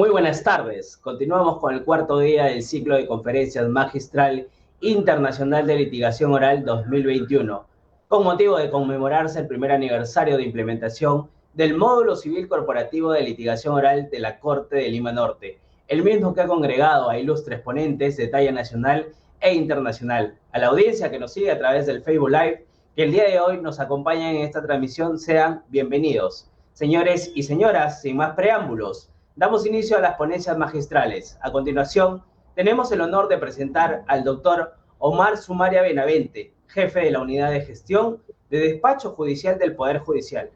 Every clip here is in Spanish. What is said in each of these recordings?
Muy buenas tardes. Continuamos con el cuarto día del ciclo de conferencias magistral internacional de litigación oral 2021, con motivo de conmemorarse el primer aniversario de implementación del módulo civil corporativo de litigación oral de la Corte de Lima Norte, el mismo que ha congregado a ilustres ponentes de talla nacional e internacional. A la audiencia que nos sigue a través del Facebook Live, que el día de hoy nos acompañan en esta transmisión, sean bienvenidos. Señores y señoras, sin más preámbulos, damos inicio a las ponencias magistrales. A continuación, tenemos el honor de presentar al doctor Omar Sumaria Benavente, jefe de la Unidad de Gestión de Despacho Judicial del Poder Judicial.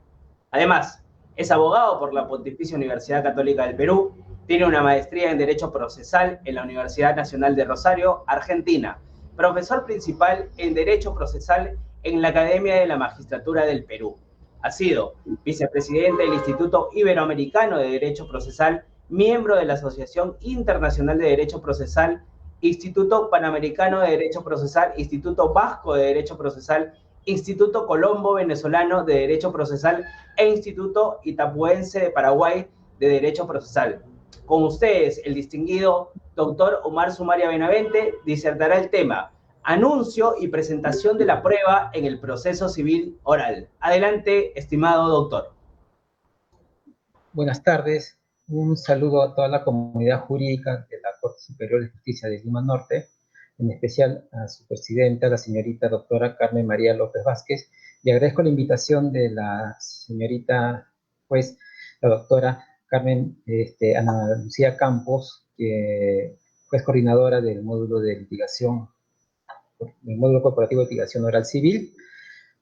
Además, es abogado por la Pontificia Universidad Católica del Perú, tiene una maestría en Derecho Procesal en la Universidad Nacional de Rosario, Argentina, profesor principal en Derecho Procesal en la Academia de la Magistratura del Perú. Ha sido vicepresidente del Instituto Iberoamericano de Derecho Procesal, miembro de la Asociación Internacional de Derecho Procesal, Instituto Panamericano de Derecho Procesal, Instituto Vasco de Derecho Procesal, Instituto Colombo Venezolano de Derecho Procesal e Instituto Itapuense de Paraguay de Derecho Procesal. Con ustedes, el distinguido doctor Omar Sumaria Benavente disertará el tema anuncio y presentación de la prueba en el proceso civil oral. Adelante, estimado doctor. Buenas tardes. Un saludo a toda la comunidad jurídica de la Corte Superior de Justicia de Lima Norte, en especial a su presidenta, la señorita doctora Carmen María López Vázquez, y agradezco la invitación de la señorita, pues, la doctora Carmen Ana Lucía Campos, que fue coordinadora del módulo de litigación, del módulo corporativo de litigación oral civil,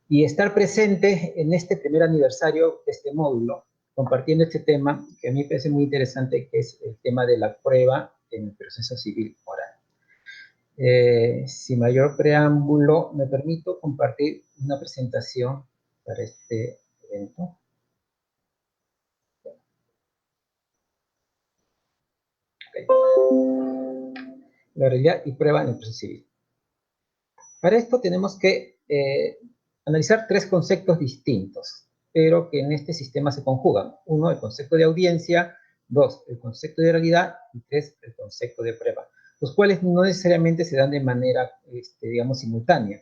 y estar presente en este primer aniversario de este módulo, compartiendo este tema que a mí me parece muy interesante, que es el tema de la prueba en el proceso civil oral. Sin mayor preámbulo, me permito compartir una presentación para este evento. Okay. La oralidad y prueba en el proceso civil. Para esto tenemos que analizar tres conceptos distintos, pero que en este sistema se conjugan. Uno, el concepto de audiencia; dos, el concepto de oralidad; y tres, el concepto de prueba, los cuales no necesariamente se dan de manera, digamos, simultánea.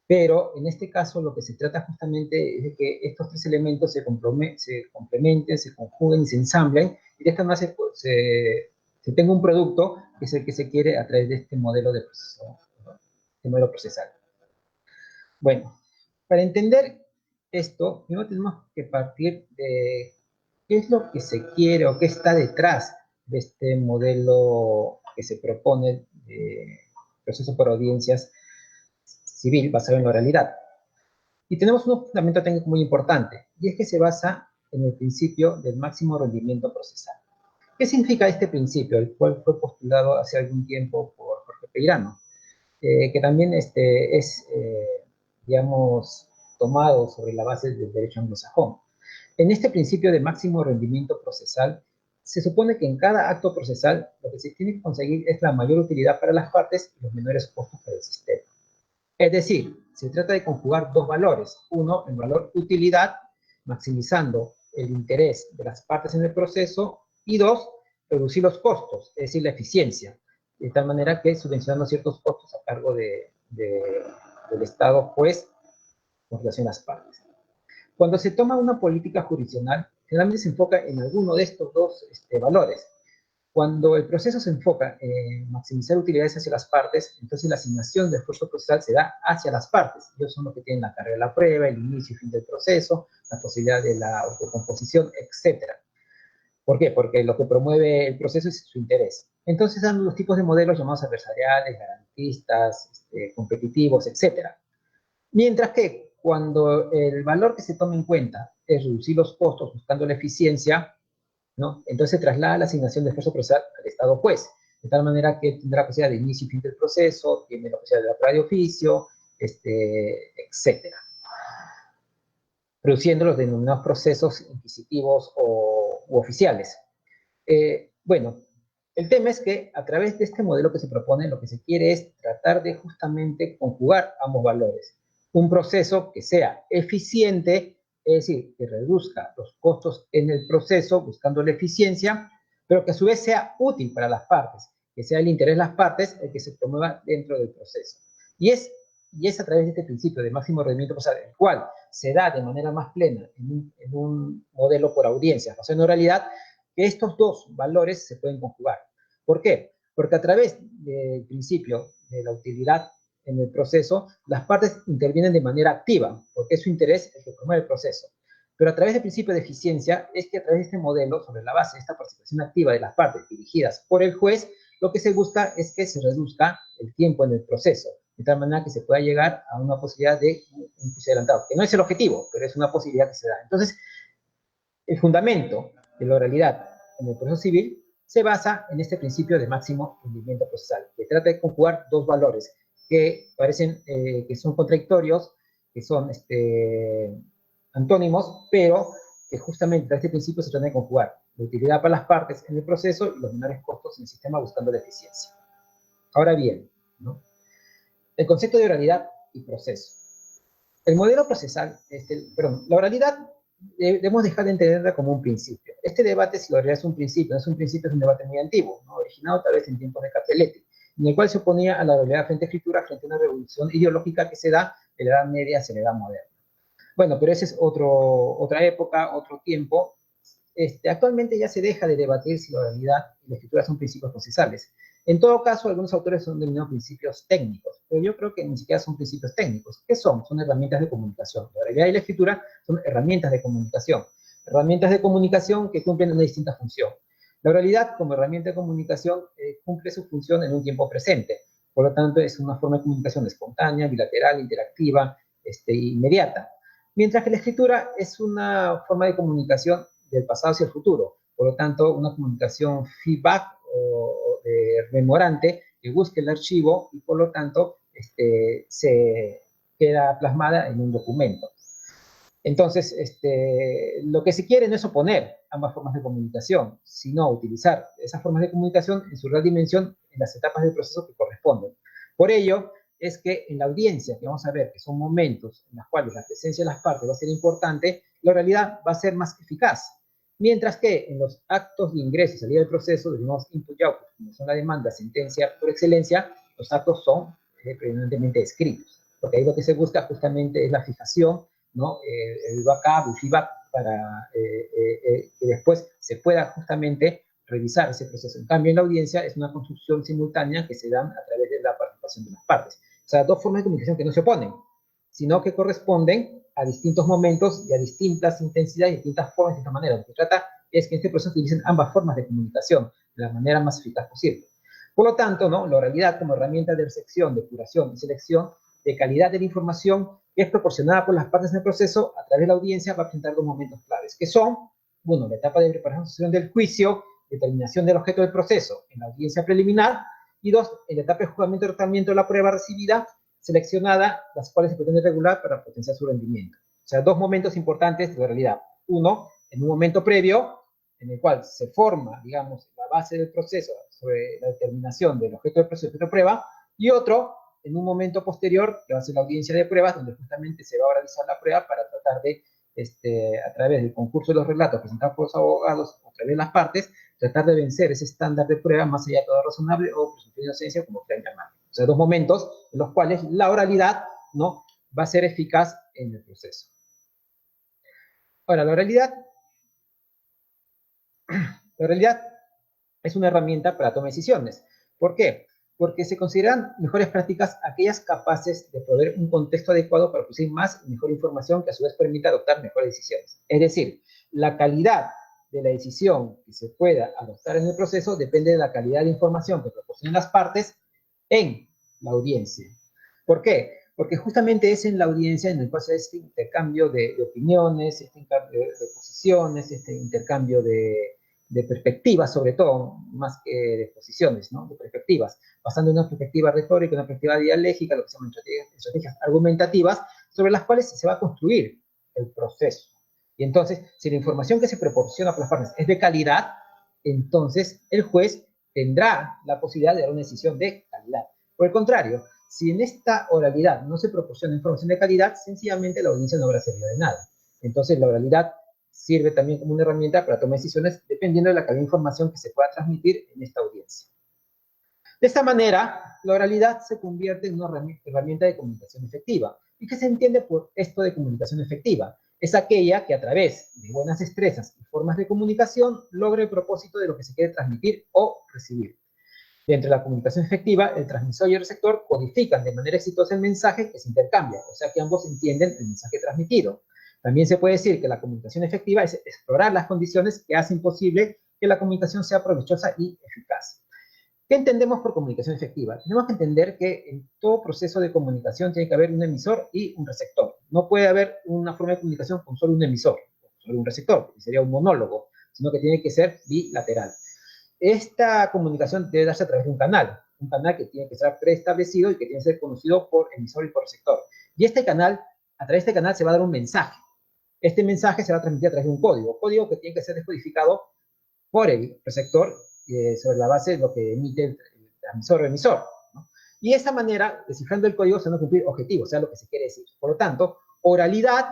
Pero en este caso lo que se trata justamente es de que estos tres elementos se complementen, se conjuguen y se ensamblen, y de esta manera se tenga un producto que es el que se quiere a través de este modelo de proceso, este modelo procesal. Bueno, para entender esto, primero tenemos que partir de qué es lo que se quiere o qué está detrás de este modelo que se propone de proceso por audiencias civil basado en la oralidad. Y tenemos un fundamento técnico muy importante, y es que se basa en el principio del máximo rendimiento procesal. ¿Qué significa este principio, el cual fue postulado hace algún tiempo por Jorge Peirano, que también digamos, tomado sobre la base del derecho anglosajón? En este principio de máximo rendimiento procesal, se supone que en cada acto procesal lo que se tiene que conseguir es la mayor utilidad para las partes y los menores costos para el sistema. Es decir, se trata de conjugar dos valores. Uno, el valor utilidad, maximizando el interés de las partes en el proceso, y dos, reducir los costos, es decir, la eficiencia, de tal manera que subvencionando ciertos costos a cargo del Estado, pues, con relación a las partes. Cuando se toma una política jurisdiccional, generalmente se enfoca en alguno de estos dos valores. Cuando el proceso se enfoca en maximizar utilidades hacia las partes, entonces la asignación del esfuerzo procesal se da hacia las partes. Ellos son los que tienen la carga de la prueba, el inicio y fin del proceso, la posibilidad de la autocomposición, etc. ¿Por qué? Porque lo que promueve el proceso es su interés. Entonces dan los tipos de modelos llamados adversariales, garantistas, competitivos, etc. Mientras que cuando el valor que se toma en cuenta es reducir los costos buscando la eficiencia, ¿no? Entonces traslada la asignación de esfuerzo procesal al Estado juez, de tal manera que tendrá la posibilidad de inicio y fin del proceso, tiene la posibilidad de la prueba de oficio, etc. Produciendo los denominados procesos inquisitivos u oficiales. Bueno, el tema es que a través de este modelo que se propone, lo que se quiere es tratar de justamente conjugar ambos valores. Un proceso que sea eficiente, es decir, que reduzca los costos en el proceso buscando la eficiencia, pero que a su vez sea útil para las partes, que sea el interés de las partes el que se promueva dentro del proceso. Y es a través de este principio de máximo rendimiento procesal, el cual se da de manera más plena en un modelo por audiencias, basado en oralidad, que estos dos valores se pueden conjugar. ¿Por qué? Porque a través del principio de la utilidad en el proceso, las partes intervienen de manera activa, porque es su interés el que promueve el proceso. Pero a través del principio de eficiencia, es que a través de este modelo, sobre la base de esta participación activa de las partes dirigidas por el juez, lo que se busca es que se reduzca el tiempo en el proceso, de tal manera que se pueda llegar a una posibilidad de un juicio adelantado, que no es el objetivo, pero es una posibilidad que se da. Entonces, el fundamento de la oralidad en el proceso civil se basa en este principio de máximo rendimiento procesal, que trata de conjugar dos valores que parecen que son contradictorios, que son antónimos, pero que justamente a este principio se trata de conjugar la utilidad para las partes en el proceso y los menores costos en el sistema buscando la eficiencia. Ahora bien, ¿no? El concepto de oralidad y proceso. El modelo procesal, la oralidad debemos dejar de entenderla como un principio. Este debate, si la oralidad es un principio, no es un principio, es un debate muy antiguo, ¿no? Originado tal vez en tiempos de Capelletti, en el cual se oponía a la oralidad frente a escritura, frente a una revolución ideológica que se da de la Edad Media hacia la Edad Moderna. Bueno, pero esa es otra época, otro tiempo. Actualmente ya se deja de debatir si la oralidad y la escritura son principios procesales. En todo caso, algunos autores son denominados principios técnicos, pero yo creo que ni siquiera son principios técnicos. ¿Qué son? Son herramientas de comunicación. La oralidad y la escritura son herramientas de comunicación. Herramientas de comunicación que cumplen una distinta función. La oralidad, como herramienta de comunicación, cumple su función en un tiempo presente. Por lo tanto, es una forma de comunicación espontánea, bilateral, interactiva, inmediata. Mientras que la escritura es una forma de comunicación del pasado hacia el futuro. Por lo tanto, una comunicación feedback o memorante que busque el archivo y por lo tanto se queda plasmada en un documento. Entonces, lo que se quiere no es oponer ambas formas de comunicación, sino utilizar esas formas de comunicación en su real dimensión en las etapas del proceso que corresponden. Por ello, es que en la audiencia, que vamos a ver que son momentos en los cuales la presencia de las partes va a ser importante, la oralidad va a ser más eficaz. Mientras que en los actos de ingreso y salida del proceso, denominados input y output, como son la demanda, sentencia por excelencia, los actos son predominantemente escritos. Porque ahí lo que se busca justamente es la fijación, ¿no? El backup, el feedback, para que después se pueda justamente revisar ese proceso. En cambio, en la audiencia es una construcción simultánea que se da a través de la participación de las partes. O sea, dos formas de comunicación que no se oponen, sino que corresponden a distintos momentos y a distintas intensidades, distintas formas, de distintas maneras. Lo que trata es que en este proceso utilicen ambas formas de comunicación de la manera más eficaz posible. Por lo tanto, ¿no? La oralidad como herramienta de recepción, de curación y selección de calidad de la información que es proporcionada por las partes del proceso a través de la audiencia va a presentar dos momentos claves, que son, uno, la etapa de preparación del juicio, determinación del objeto del proceso en la audiencia preliminar, y dos, en la etapa de juzgamiento y tratamiento de la prueba recibida, seleccionada, las cuales se pretende regular para potenciar su rendimiento. O sea, dos momentos importantes de realidad. Uno, en un momento previo, en el cual se forma, digamos, la base del proceso sobre la determinación del objeto del proceso de prueba, y otro, en un momento posterior, que va a ser la audiencia de pruebas, donde justamente se va a realizar la prueba para tratar de, a través del concurso de los relatos presentados por los abogados, a través de las partes, tratar de vencer ese estándar de prueba más allá de todo razonable o presunción de inocencia, como quieran llamar. O sea, dos momentos en los cuales la oralidad, ¿no?, va a ser eficaz en el proceso. Ahora, la oralidad es una herramienta para tomar decisiones. ¿Por qué? Porque se consideran mejores prácticas aquellas capaces de proveer un contexto adecuado para producir más y mejor información que a su vez permita adoptar mejores decisiones. Es decir, la calidad de la decisión que se pueda adoptar en el proceso depende de la calidad de información que proporcionen las partes en la audiencia. ¿Por qué? Porque justamente es en la audiencia en el cual se da este intercambio de opiniones, este intercambio de posiciones, este intercambio de perspectivas, sobre todo, más que de posiciones, ¿no?, de perspectivas, basando en una perspectiva retórica, una perspectiva dialéctica, lo que se llaman estrategias argumentativas, sobre las cuales se va a construir el proceso. Y entonces, si la información que se proporciona por las partes es de calidad, entonces el juez tendrá la posibilidad de dar una decisión de calidad. Por el contrario, si en esta oralidad no se proporciona información de calidad, sencillamente la audiencia no habrá servido de nada. Entonces, la oralidad sirve también como una herramienta para tomar decisiones dependiendo de la calidad de información que se pueda transmitir en esta audiencia. De esta manera, la oralidad se convierte en una herramienta de comunicación efectiva. ¿Y qué se entiende por esto de comunicación efectiva? Es aquella que a través de buenas destrezas y formas de comunicación logra el propósito de lo que se quiere transmitir o recibir. Dentro de la comunicación efectiva, el transmisor y el receptor codifican de manera exitosa el mensaje que se intercambia, o sea que ambos entienden el mensaje transmitido. También se puede decir que la comunicación efectiva es explorar las condiciones que hacen posible que la comunicación sea provechosa y eficaz. ¿Qué entendemos por comunicación efectiva? Tenemos que entender que en todo proceso de comunicación tiene que haber un emisor y un receptor. No puede haber una forma de comunicación con solo un emisor, o solo un receptor, que sería un monólogo, sino que tiene que ser bilateral. Esta comunicación debe darse a través de un canal que tiene que estar preestablecido y que tiene que ser conocido por emisor y por receptor. Y este canal, a través de este canal se va a dar un mensaje. Este mensaje se va a transmitir a través de un código que tiene que ser descodificado por el receptor sobre la base de lo que emite el transmisor o emisor, ¿no? Y de esta manera, descifrando el código, se van a cumplir objetivos, o sea, lo que se quiere decir. Por lo tanto, oralidad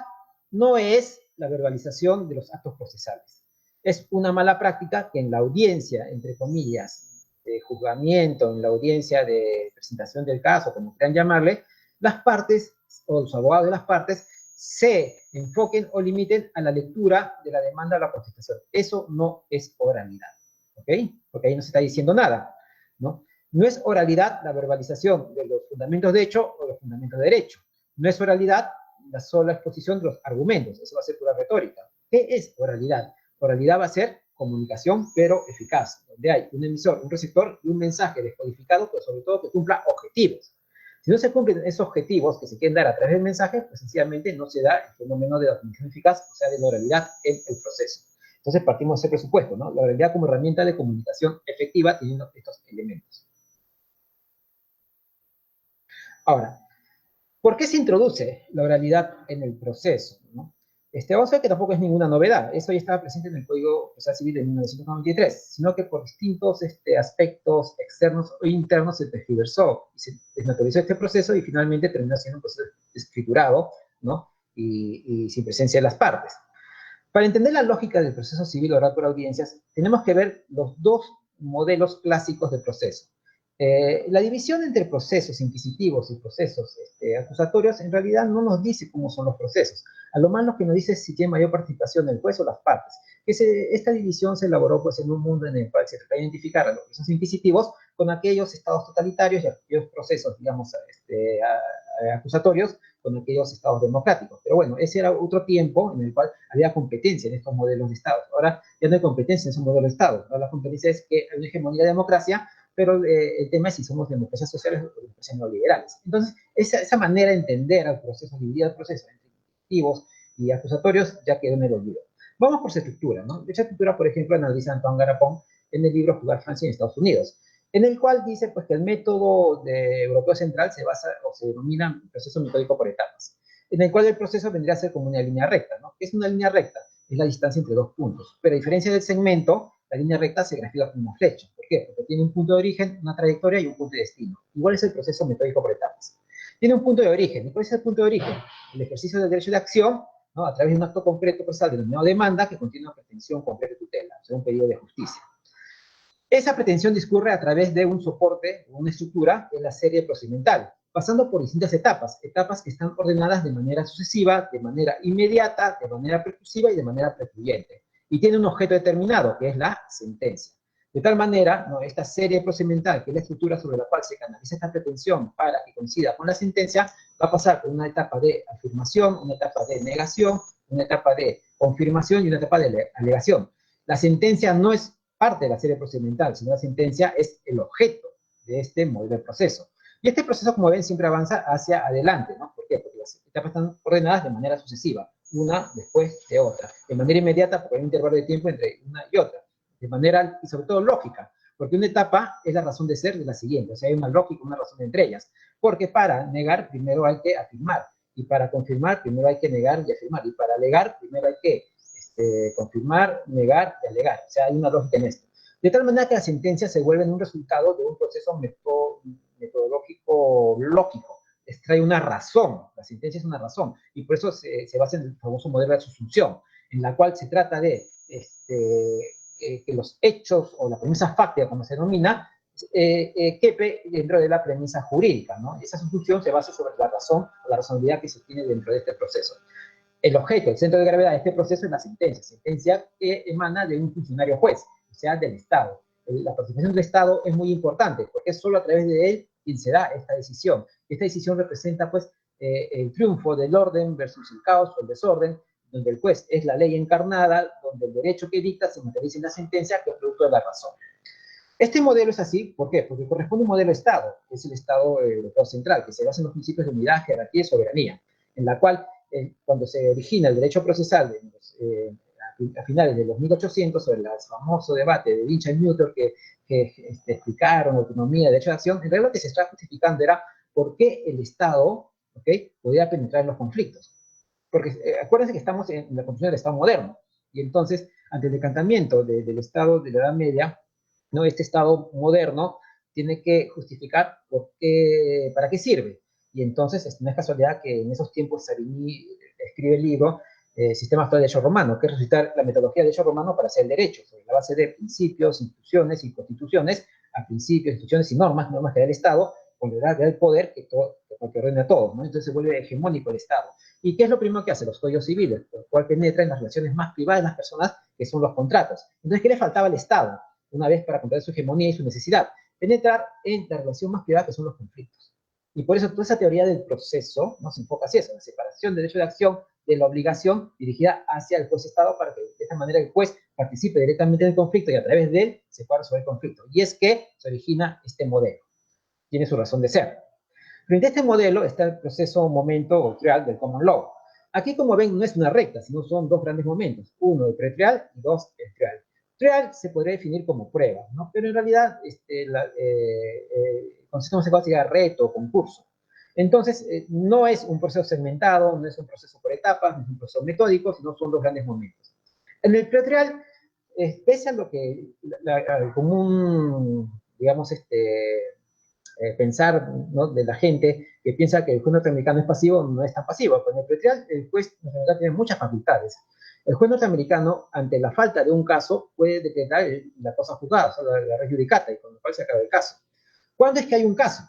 no es la verbalización de los actos procesales. Es una mala práctica que en la audiencia, entre comillas, de juzgamiento, en la audiencia de presentación del caso, como quieran llamarle, las partes o los abogados de las partes se enfoquen o limiten a la lectura de la demanda o la contestación. Eso no es oralidad, ¿ok? Porque ahí no se está diciendo nada, ¿no? No es oralidad la verbalización de los fundamentos de hecho o los fundamentos de derecho. No es oralidad la sola exposición de los argumentos. Eso va a ser pura retórica. ¿Qué es oralidad? Oralidad va a ser comunicación, pero eficaz, donde hay un emisor, un receptor y un mensaje descodificado, pero sobre todo que cumpla objetivos. Si no se cumplen esos objetivos que se quieren dar a través del mensaje, pues sencillamente no se da el fenómeno de la comunicación eficaz, o sea, de la oralidad en el proceso. Entonces partimos de ese presupuesto, ¿no? La oralidad como herramienta de comunicación efectiva teniendo estos elementos. Ahora, ¿por qué se introduce la oralidad en el proceso, ¿no? Vamos a ver que tampoco es ninguna novedad. Eso ya estaba presente en el Código Procesal Civil de 1993, sino que por distintos aspectos externos o internos se tergiversó y se desnaturalizó este proceso y finalmente terminó siendo un proceso escriturado, ¿no? Y sin presencia de las partes. Para entender la lógica del proceso civil oral por audiencias, tenemos que ver los dos modelos clásicos de proceso. La división entre procesos inquisitivos y procesos acusatorios en realidad no nos dice cómo son los procesos. A lo más lo que nos dice es si tiene mayor participación el juez o las partes. Esta división se elaboró pues, en un mundo en el cual se trata de identificar a los procesos inquisitivos con aquellos estados totalitarios y aquellos procesos, digamos, acusatorios con aquellos estados democráticos. Pero bueno, ese era otro tiempo en el cual había competencia en estos modelos de estados. Ahora ya no hay competencia en esos modelos de estados. Ahora la competencia es que hay una hegemonía de democracia, pero el tema es si somos democracias sociales o democracias neoliberales. Entonces, esa manera de entender al proceso, dividir el proceso entre inquisitivos y acusatorios, ya quedó en el olvido. Vamos por su estructura, ¿no? Esa estructura, por ejemplo, analiza Antoine Garapon en el libro Jugar Francia en Estados Unidos, en el cual dice pues, que el método europeo central se basa o se denomina proceso metódico por etapas, en el cual el proceso vendría a ser como una línea recta, ¿no? ¿Qué es una línea recta? Es la distancia entre dos puntos, pero a diferencia del segmento, la línea recta se grafica como una flecha. ¿Por qué? Porque tiene un punto de origen, una trayectoria y un punto de destino. Igual es el proceso metódico por etapas. Tiene un punto de origen. ¿Y cuál es el punto de origen? El ejercicio del derecho de acción, ¿no? A través de un acto concreto procesal denominado demanda que contiene una pretensión concreta de tutela, o sea, un pedido de justicia. Esa pretensión discurre a través de un soporte, una estructura, en la serie procedimental, pasando por distintas etapas que están ordenadas de manera sucesiva, de manera inmediata, de manera preclusiva y de manera precluyente. Y tiene un objeto determinado, que es la sentencia. De tal manera, ¿no? Esta serie procedimental, que es la estructura sobre la cual se canaliza esta pretensión para que coincida con la sentencia, va a pasar por una etapa de afirmación, una etapa de negación, una etapa de confirmación y una etapa de alegación. La sentencia no es parte de la serie procedimental, sino la sentencia es el objeto de este modelo de proceso. Y este proceso, como ven, siempre avanza hacia adelante, ¿no? ¿Por qué? Porque las etapas están ordenadas de manera sucesiva, una después de otra, de manera inmediata, porque hay un intervalo de tiempo entre una y otra, de manera, y sobre todo, lógica, porque una etapa es la razón de ser de la siguiente, o sea, hay una lógica, una razón entre ellas, porque para negar primero hay que afirmar, y para confirmar primero hay que negar y afirmar, y para alegar primero hay que confirmar, negar y alegar, o sea, hay una lógica en esto. De tal manera que la sentencia se vuelve en un resultado de un proceso metodológico lógico, extrae una razón, la sentencia es una razón, y por eso se basa en el famoso modelo de asunción. en la cual se trata de que los hechos o la premisa fáctica, como se denomina, quepe dentro de la premisa jurídica, ¿no? Esa solución se basa sobre la razón o la razonabilidad que se tiene dentro de este proceso. El objeto, el centro de gravedad de este proceso es la sentencia que emana de un funcionario juez, o sea, del Estado. La participación del Estado es muy importante, porque es solo a través de él quien se da esta decisión. Esta decisión representa, pues, el triunfo del orden versus el caos o el desorden, donde el juez es la ley encarnada, donde el derecho que dicta se materializa en la sentencia, que es producto de la razón. Este modelo es así, ¿por qué? Porque corresponde a un modelo Estado, que es el Estado europeo central, que se basa en los principios de unidad, jerarquía y soberanía, en la cual, cuando se origina el derecho procesal a finales de los 1800, sobre el famoso debate de Lynch y Newton que explicaron autonomía, derecho de acción, en realidad lo que se está justificando era por qué el Estado, ¿okay?, podía penetrar en los conflictos. Porque acuérdense que estamos en la construcción del Estado moderno, y entonces, ante el decantamiento del Estado de la Edad Media, ¿no?, este Estado moderno tiene que justificar para qué sirve. Y entonces, no es casualidad que en esos tiempos Savigny escribe el libro Sistema Actual de Derecho Romano, que es resucitar la metodología de derecho romano para hacer el derecho, sobre la base de principios, instituciones y constituciones, a principios, instituciones y normas que da el Estado, con la del poder que ordena a todos, ¿no? Entonces se vuelve hegemónico el Estado. ¿Y qué es lo primero que hace? Los códigos civiles, por el cual penetra en las relaciones más privadas de las personas, que son los contratos. Entonces, ¿qué le faltaba al Estado? Una vez para completar su hegemonía y su necesidad, penetrar en la relación más privada, que son los conflictos. Y por eso toda esa teoría del proceso, ¿no?, se enfoca hacia eso, la separación del derecho de acción de la obligación dirigida hacia el juez-Estado, para que de esta manera el juez participe directamente en el conflicto y a través de él se pueda resolver el conflicto. Y es que se origina este modelo. Tiene su razón de ser. Frente a este modelo está el proceso momento o trial del common law. Aquí, como ven, no es una recta, sino son dos grandes momentos. Uno, el pretrial, y dos, el trial. Trial se podría definir como prueba, ¿no? Pero en realidad el concepto no se considera reto o concurso. Entonces, no es un proceso segmentado, no es un proceso por etapas, no es un proceso metódico, sino son dos grandes momentos. En el pretrial, pese a lo que al común, digamos, pensar, ¿no?, de la gente que piensa que el juez norteamericano es pasivo, no es tan pasivo. Con el pretrial, el juez norteamericano tiene muchas facultades. El juez norteamericano, ante la falta de un caso, puede decretar la cosa juzgada, o sea, la res judicata, y con lo cual se acaba el caso. ¿Cuándo es que hay un caso?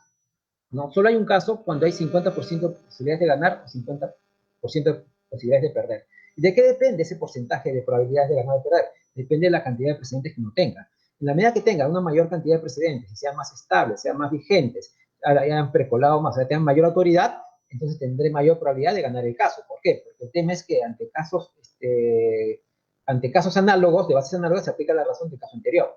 No, solo hay un caso cuando hay 50% de posibilidades de ganar o 50% de posibilidades de perder. ¿Y de qué depende ese porcentaje de probabilidades de ganar o perder? Depende de la cantidad de precedentes que uno tenga. En la medida que tenga una mayor cantidad de precedentes, y sean más estables, sean más vigentes, hayan precolado más, o sea, tengan mayor autoridad, entonces tendré mayor probabilidad de ganar el caso. ¿Por qué? Porque el tema es que ante casos análogos, de bases análogas, se aplica la razón del caso anterior.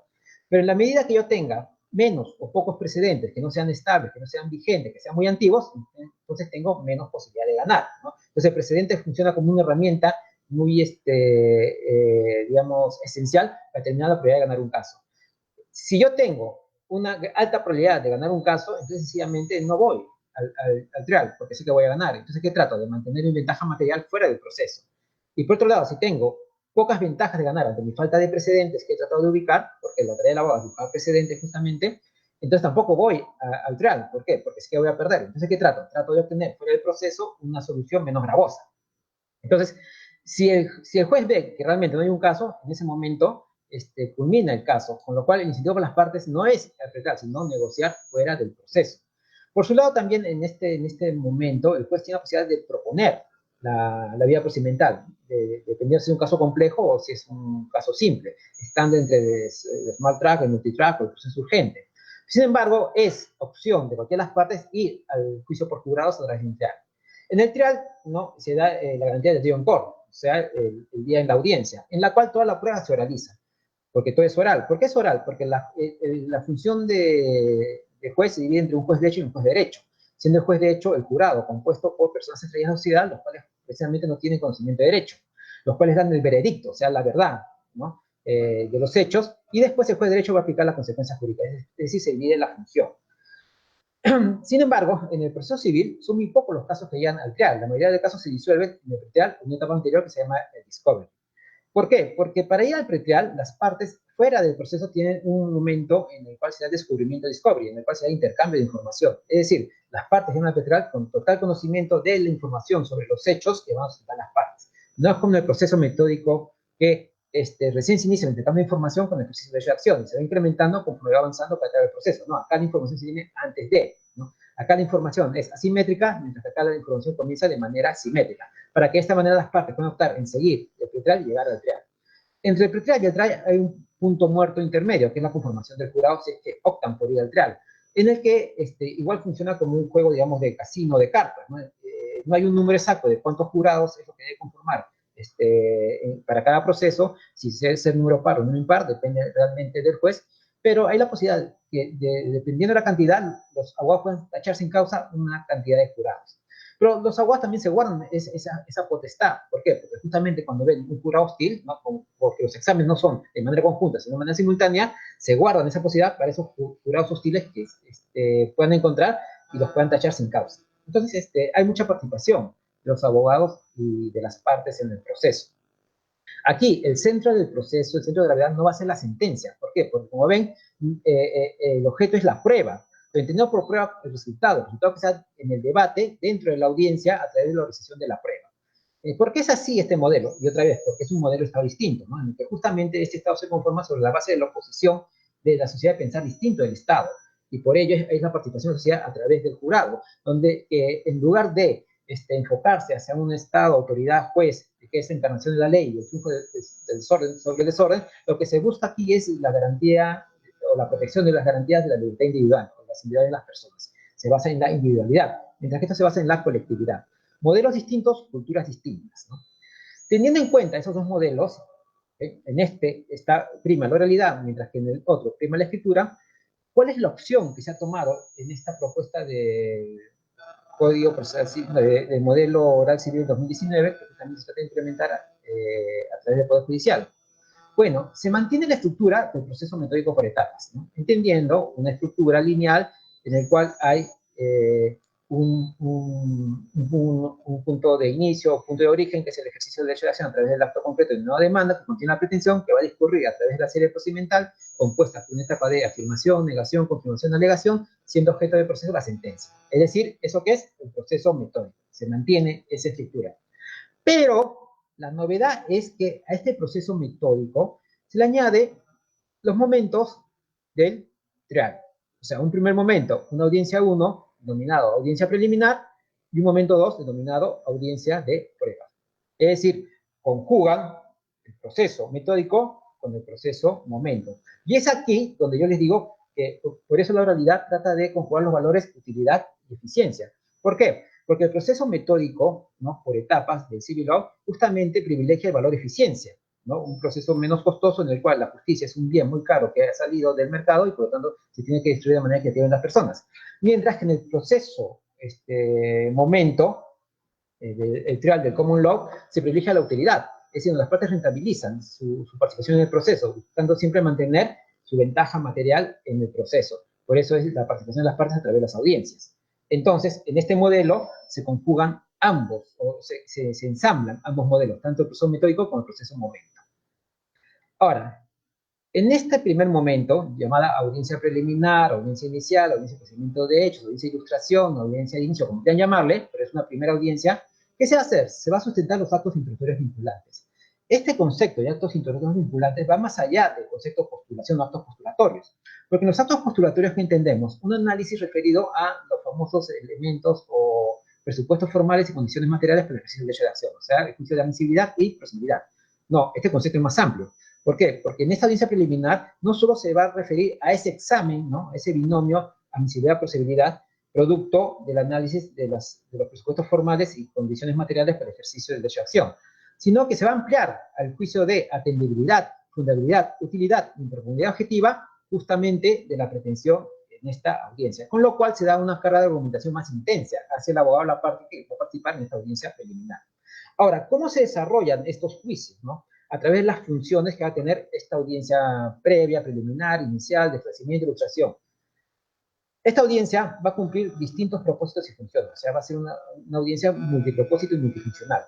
Pero en la medida que yo tenga menos o pocos precedentes, que no sean estables, que no sean vigentes, que sean muy antiguos, entonces tengo menos posibilidad de ganar, ¿no? Entonces el precedente funciona como una herramienta muy, digamos, esencial para determinar la probabilidad de ganar un caso. Si yo tengo una alta probabilidad de ganar un caso, entonces sencillamente no voy al trial, porque sé que voy a ganar. Entonces, ¿qué trato? De mantener mi ventaja material fuera del proceso. Y por otro lado, si tengo pocas ventajas de ganar ante mi falta de precedentes que he tratado de ubicar, porque la tarea de la abogado es buscar precedentes justamente, entonces tampoco voy al trial. ¿Por qué? Porque sé que voy a perder. Entonces, ¿qué trato? Trato de obtener fuera del proceso una solución menos gravosa. Entonces, si el juez ve que realmente no hay un caso, en ese momento culmina el caso, con lo cual el incentivo para las partes no es arbitrar, sino negociar fuera del proceso. Por su lado, también en este momento, el juez tiene la posibilidad de proponer la vía procedimental, dependiendo si es un caso complejo o si es un caso simple, estando entre el small track, el multitrack o el proceso urgente. Sin embargo, es opción de cualquiera de las partes ir al juicio por jurados a través de un trial. En el trial, ¿no?, se da la garantía del día en court, o sea, el día en la audiencia, en la cual toda la prueba se oraliza, porque todo es oral. ¿Por qué es oral? Porque la función de juez se divide entre un juez de hecho y un juez de derecho, siendo el juez de hecho el jurado, compuesto por personas extraídas de la sociedad, los cuales precisamente no tienen conocimiento de derecho, los cuales dan el veredicto, o sea, la verdad, ¿no?, de los hechos, y después el juez de derecho va a aplicar las consecuencias jurídicas, es decir, se divide la función. Sin embargo, en el proceso civil son muy pocos los casos que llegan al trial. La mayoría de casos se disuelven en el pretrial, en una etapa anterior que se llama el discovery. ¿Por qué? Porque para ir al pretrial, las partes fuera del proceso tienen un momento en el cual se da descubrimiento discovery, en el cual se da intercambio de información. Es decir, las partes llegan al pretrial con total conocimiento de la información sobre los hechos que van a presentar las partes. No es como el proceso metódico que recién se inicia el intercambio de información con el proceso de redacción y se va incrementando conforme va avanzando para el proceso. No, acá la información se tiene antes de, ¿no? Acá la información es asimétrica, mientras que acá la información comienza de manera simétrica, para que de esta manera las partes puedan optar en seguir el pretrial y llegar al trial. Entre el pretrial y el trial hay un punto muerto intermedio, que es la conformación del jurado, si es que optan por ir al trial, en el que igual funciona como un juego, digamos, de casino de cartas, ¿no? No hay un número exacto de cuántos jurados es lo que debe conformar para cada proceso, si es el número par o no impar, depende realmente del juez, pero hay la posibilidad que, dependiendo de la cantidad, los abogados pueden tachar sin causa una cantidad de jurados. Pero los abogados también se guardan esa potestad. ¿Por qué? Porque justamente cuando ven un jurado hostil, ¿no? Porque los exámenes no son de manera conjunta, sino de manera simultánea, se guardan esa posibilidad para esos jurados hostiles que puedan encontrar y los puedan tachar sin causa. Entonces, hay mucha participación de los abogados y de las partes en el proceso. Aquí, el centro del proceso, el centro de gravedad no va a ser la sentencia. ¿Por qué? Porque como ven, el objeto es la prueba. Pero entendido por prueba el resultado que se da en el debate dentro de la audiencia a través de la organización de la prueba. ¿Por qué es así este modelo? Y otra vez, porque es un modelo de Estado distinto, ¿no? En el que justamente este Estado se conforma sobre la base de la oposición de la sociedad de pensar distinto del Estado. Y por ello es la participación de la sociedad a través del jurado, donde en lugar de enfocarse hacia un Estado, autoridad, juez, que es la encarnación de la ley y el triunfo del desorden sobre el desorden, lo que se busca aquí es la garantía o la protección de las garantías de la libertad individual, o la individualidad de las personas. Se basa en la individualidad, mientras que esto se basa en la colectividad. Modelos distintos, culturas distintas, ¿no? Teniendo en cuenta esos dos modelos, en está prima la oralidad, mientras que en el otro prima la escritura. ¿Cuál es la opción que se ha tomado en esta propuesta de Código Procesal de modelo oral civil 2019, que también se trata de implementar a través del Poder Judicial? Bueno, se mantiene la estructura del proceso metódico por etapas, ¿no? Entendiendo una estructura lineal en el cual hay un punto de inicio, punto de origen, que es el ejercicio de derecho de acción a través del acto concreto de nueva demanda, que contiene la pretensión, que va a discurrir a través de la serie procedimental, compuesta por una etapa de afirmación, negación, confirmación, alegación, siendo objeto del proceso la sentencia. Es decir, ¿eso qué es? El proceso metódico. Se mantiene esa estructura. Pero la novedad es que a este proceso metódico se le añade los momentos del trial. O sea, un primer momento, una audiencia 1, denominado audiencia preliminar, y un momento 2, denominado audiencia de prueba. Es decir, conjugan el proceso metódico con el proceso momento. Y es aquí donde yo les digo que por eso la oralidad trata de conjugar los valores utilidad y eficiencia. ¿Por qué? Porque el proceso metódico, ¿no? Por etapas del civil law, justamente privilegia el valor eficiencia, ¿no? Un proceso menos costoso en el cual la justicia es un bien muy caro que ha salido del mercado y por lo tanto se tiene que destruir de manera que atiendan las personas. Mientras que en el proceso momento, el trial del common law, se privilegia la utilidad, es decir, las partes rentabilizan su participación en el proceso, buscando siempre mantener su ventaja material en el proceso. Por eso es la participación de las partes a través de las audiencias. Entonces, en este modelo se conjugan ambos, o se ensamblan ambos modelos, tanto el proceso metódico como el proceso momento. Ahora, en este primer momento, llamada audiencia preliminar, audiencia inicial, audiencia de procedimiento de hechos, audiencia de ilustración, audiencia de inicio, como quieran llamarle, pero es una primera audiencia, ¿qué se va a hacer? Se va a sustentar los actos introductorios vinculantes. Este concepto de actos introductorios vinculantes va más allá del concepto de postulación o actos postulatorios, porque en los actos postulatorios que entendemos, un análisis referido a los famosos elementos o presupuestos formales y condiciones materiales para el ejercicio del derecho de acción, o sea, el juicio de admisibilidad y proximidad. No, este concepto es más amplio. ¿Por qué? Porque en esta audiencia preliminar no solo se va a referir a ese examen, ¿no? Ese binomio admisibilidad-posibilidad, producto del análisis de los presupuestos formales y condiciones materiales para el ejercicio del derecho de acción, sino que se va a ampliar al juicio de atendibilidad, fundabilidad, utilidad y profundidad objetiva, justamente de la pretensión en esta audiencia, con lo cual se da una carga de argumentación más intensa hacia el abogado, la parte que va a participar en esta audiencia preliminar. Ahora, ¿cómo se desarrollan estos juicios, no? A través de las funciones que va a tener esta audiencia previa, preliminar, inicial, de esclarecimiento y ilustración. Esta audiencia va a cumplir distintos propósitos y funciones, o sea, va a ser una audiencia multipropósito y multifuncional,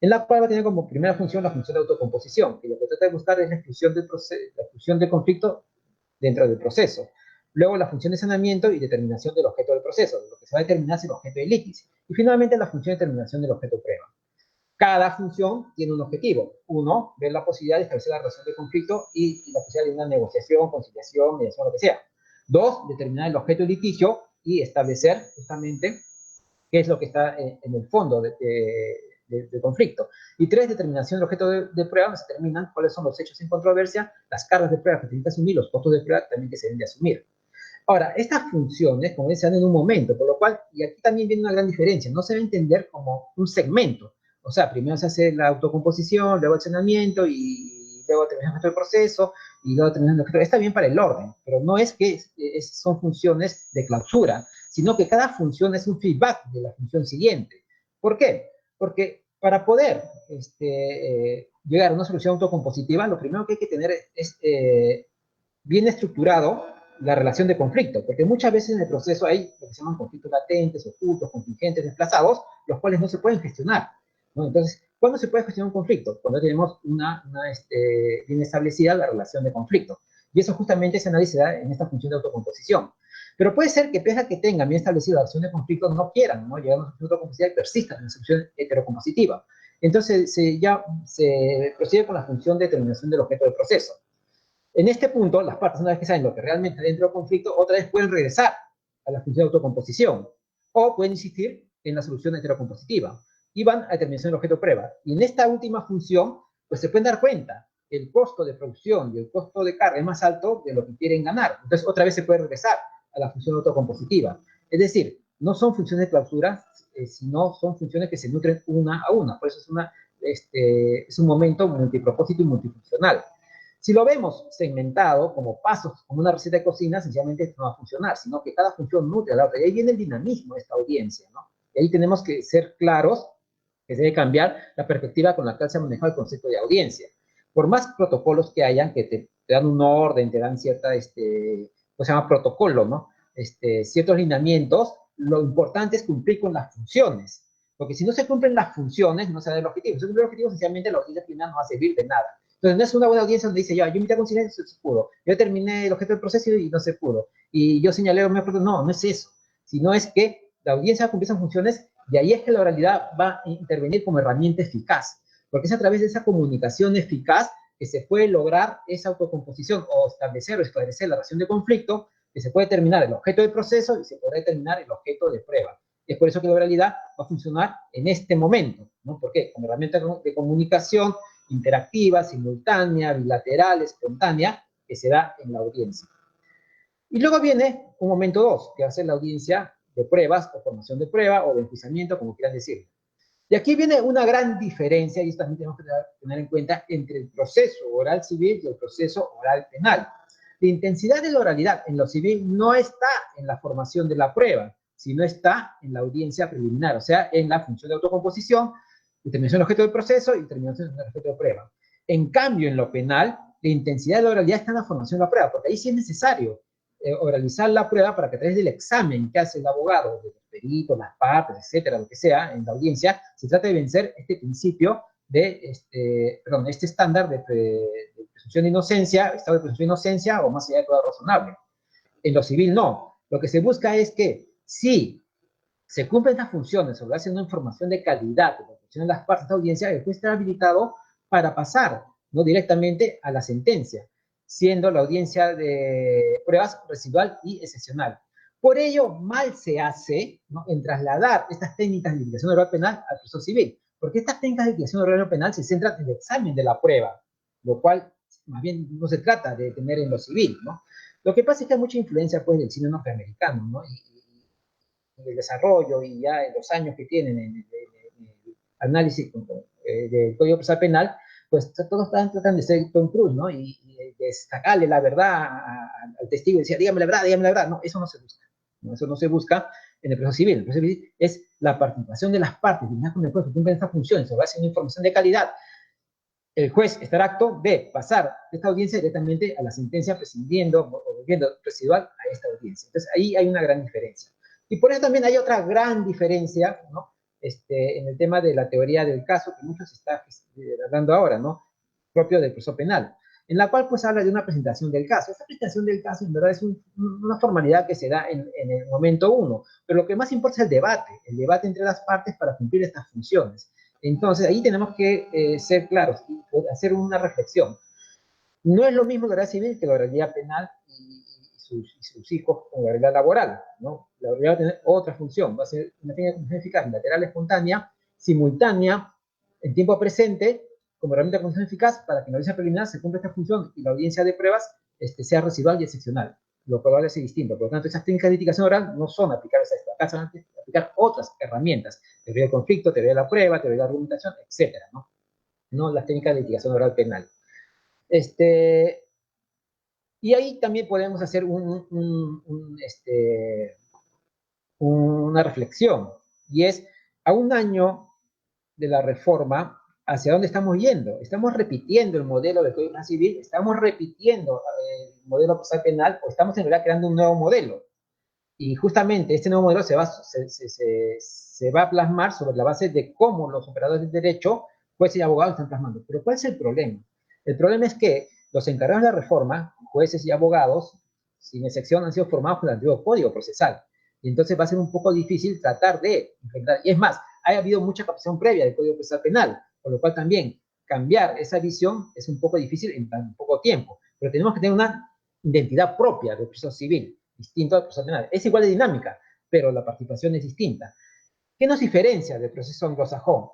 en la cual va a tener como primera función la función de autocomposición, que lo que trata de buscar es la exclusión del conflicto dentro del proceso. Luego la función de saneamiento y determinación del objeto del proceso, lo que se va a determinar es el objeto de litis. Y finalmente la función de determinación del objeto de prueba. Cada función tiene un objetivo. Uno, ver la posibilidad de establecer la relación de conflicto y la posibilidad de una negociación, conciliación, mediación, lo que sea. Dos, determinar el objeto de litigio y establecer justamente qué es lo que está en el fondo de conflicto. Y tres, determinación del objeto de prueba, donde se determinan cuáles son los hechos en controversia, las cargas de prueba que se tienen que asumir, los costos de prueba también que se deben de asumir. Ahora, estas funciones, como se dan en un momento, por lo cual, y aquí también viene una gran diferencia, no se debe entender como un segmento. O sea, primero se hace la autocomposición, luego el saneamiento y luego terminamos el proceso y luego terminamos el... Está bien para el orden, pero no es que son funciones de clausura, sino que cada función es un feedback de la función siguiente. ¿Por qué? Porque para poder llegar a una solución autocompositiva, lo primero que hay que tener es bien estructurado la relación de conflicto, porque muchas veces en el proceso hay lo que se llaman conflictos latentes, ocultos, contingentes, desplazados, los cuales no se pueden gestionar, ¿no? Entonces, ¿cuándo se puede gestionar un conflicto? Cuando tenemos bien establecida la relación de conflicto. Y eso justamente se analiza en esta función de autocomposición. Pero puede ser que pese a que tengan bien establecida la relación de conflicto, no quieran, ¿no?, llegar a una solución autocompositiva y persistan en la solución heterocompositiva. Entonces, ya se procede con la función de determinación del objeto del proceso. En este punto, las partes, una vez que saben lo que realmente dentro del conflicto, otra vez pueden regresar a la función de autocomposición o pueden insistir en la solución heterocompositiva y van a determinación del objeto prueba. Y en esta última función, pues se pueden dar cuenta que el costo de producción y el costo de carga es más alto de lo que quieren ganar. Entonces, otra vez se puede regresar a la función autocompositiva. Es decir, no son funciones de clausura, sino son funciones que se nutren una a una. Por eso es un momento multipropósito y multifuncional. Si lo vemos segmentado como pasos, como una receta de cocina, sencillamente esto no va a funcionar, sino que cada función nutre a la otra. Y ahí viene el dinamismo de esta audiencia, ¿no? Y ahí tenemos que ser claros que se debe cambiar la perspectiva con la cual se ha manejado el concepto de audiencia. Por más protocolos que hayan, que te dan un orden, te dan cierta, ¿cómo se llama? Protocolo, ¿no? Ciertos lineamientos, lo importante es cumplir con las funciones. Porque si no se cumplen las funciones, no se da el objetivo. Si se cumple el objetivo, sencillamente la audiencia final no va a servir de nada. Entonces, no es una buena audiencia donde dice, yo invité a conciliar y se pudo. Yo terminé el objeto del proceso y no se pudo. Y yo señalé los medios. No, no es eso. Sino es que la audiencia cumple esas funciones y ahí es que la oralidad va a intervenir como herramienta eficaz. Porque es a través de esa comunicación eficaz que se puede lograr esa autocomposición o establecer o esclarecer la relación de conflicto, que se puede determinar el objeto del proceso y se puede determinar el objeto de prueba. Y es por eso que la oralidad va a funcionar en este momento, ¿no? ¿Por qué? Como herramienta de comunicación interactiva, simultánea, bilateral, espontánea, que se da en la audiencia. Y luego viene un momento 2, que va a ser la audiencia de pruebas, o formación de prueba, o de enjuiciamiento, como quieran decir. Y aquí viene una gran diferencia, y esto también tenemos que tener en cuenta, entre el proceso oral civil y el proceso oral penal. La intensidad de la oralidad en lo civil no está en la formación de la prueba, sino está en la audiencia preliminar, o sea, en la función de autocomposición, determinación del objeto del proceso y determinación del objeto de prueba. En cambio, en lo penal, la intensidad de la oralidad está en la formación de la prueba, porque ahí sí es necesario oralizar la prueba para que a través del examen que hace el abogado, de los peritos, las partes, etcétera, lo que sea, en la audiencia, se trata de vencer este principio este estándar de presunción de inocencia, estado de presunción de inocencia o más allá de todo razonable. En lo civil no. Lo que se busca es que si se cumplen estas funciones sobre hacer una información de calidad, de protección de las partes de audiencia, el juez estará habilitado para pasar, ¿no?, directamente a la sentencia, siendo la audiencia de pruebas residual y excepcional. Por ello, mal se hace, ¿no?, en trasladar estas técnicas de litigación oral penal al proceso civil, porque estas técnicas de litigación oral penal se centran en el examen de la prueba, lo cual más bien no se trata de tener en lo civil, ¿no? Lo que pasa es que hay mucha influencia, pues, del cine norteamericano, ¿no? El desarrollo y ya en los años que tienen en el análisis del Código Procesal Penal, pues todos tratan de ser Tom Cruise, ¿no? Y de sacarle la verdad al testigo y decir, dígame la verdad, dígame la verdad. No, eso no se busca. ¿No? Eso no se busca en el proceso civil. El proceso civil es la participación de las partes, y con el juez que cumplen estas funciones, se va a hacer una información de calidad. El juez estará apto de pasar de esta audiencia directamente a la sentencia, prescindiendo o volviendo residual a esta audiencia. Entonces, ahí hay una gran diferencia. Y por eso también hay otra gran diferencia, ¿no? En el tema de la teoría del caso, que muchos están hablando ahora, ¿no? Propio del proceso penal, en la cual pues habla de una presentación del caso. Esta presentación del caso en verdad es una formalidad que se da en el momento 1, pero lo que más importa es el debate entre las partes para cumplir estas funciones. Entonces, ahí tenemos que ser claros y hacer una reflexión. No es lo mismo la realidad civil que la realidad penal y sus hijos con la realidad laboral, ¿no? La realidad va a tener otra función, va a ser una técnica de conducción eficaz, lateral, espontánea, simultánea, en tiempo presente, como herramienta de conducción eficaz, para que en la audiencia preliminar se cumpla esta función y la audiencia de pruebas sea residual y excepcional. Lo probable es distinto. Por lo tanto, esas técnicas de litigación oral no son aplicables a esto. Acá se van a aplicar otras herramientas. Teoría del conflicto, teoría de la prueba, teoría de la argumentación, etcétera, ¿no? No las técnicas de litigación oral penal. Y ahí también podemos hacer una reflexión, y es, a un año de la reforma, ¿hacia dónde estamos yendo? ¿Estamos repitiendo el modelo del Código Penal Civil? ¿Estamos repitiendo el modelo procesal penal? ¿O estamos en realidad creando un nuevo modelo? Y justamente este nuevo modelo se va a plasmar sobre la base de cómo los operadores de derecho, jueces y abogados están plasmando. Pero ¿cuál es el problema? El problema es que los encargados de la reforma, jueces y abogados, sin excepción, han sido formados con el antiguo Código Procesal. Y entonces va a ser un poco difícil tratar de implementar. Y es más, ha habido mucha capacitación previa del Código Procesal Penal, por lo cual también cambiar esa visión es un poco difícil en tan poco tiempo. Pero tenemos que tener una identidad propia del proceso civil, distinto al proceso penal. Es igual de dinámica, pero la participación es distinta. ¿Qué nos diferencia del proceso anglosajón?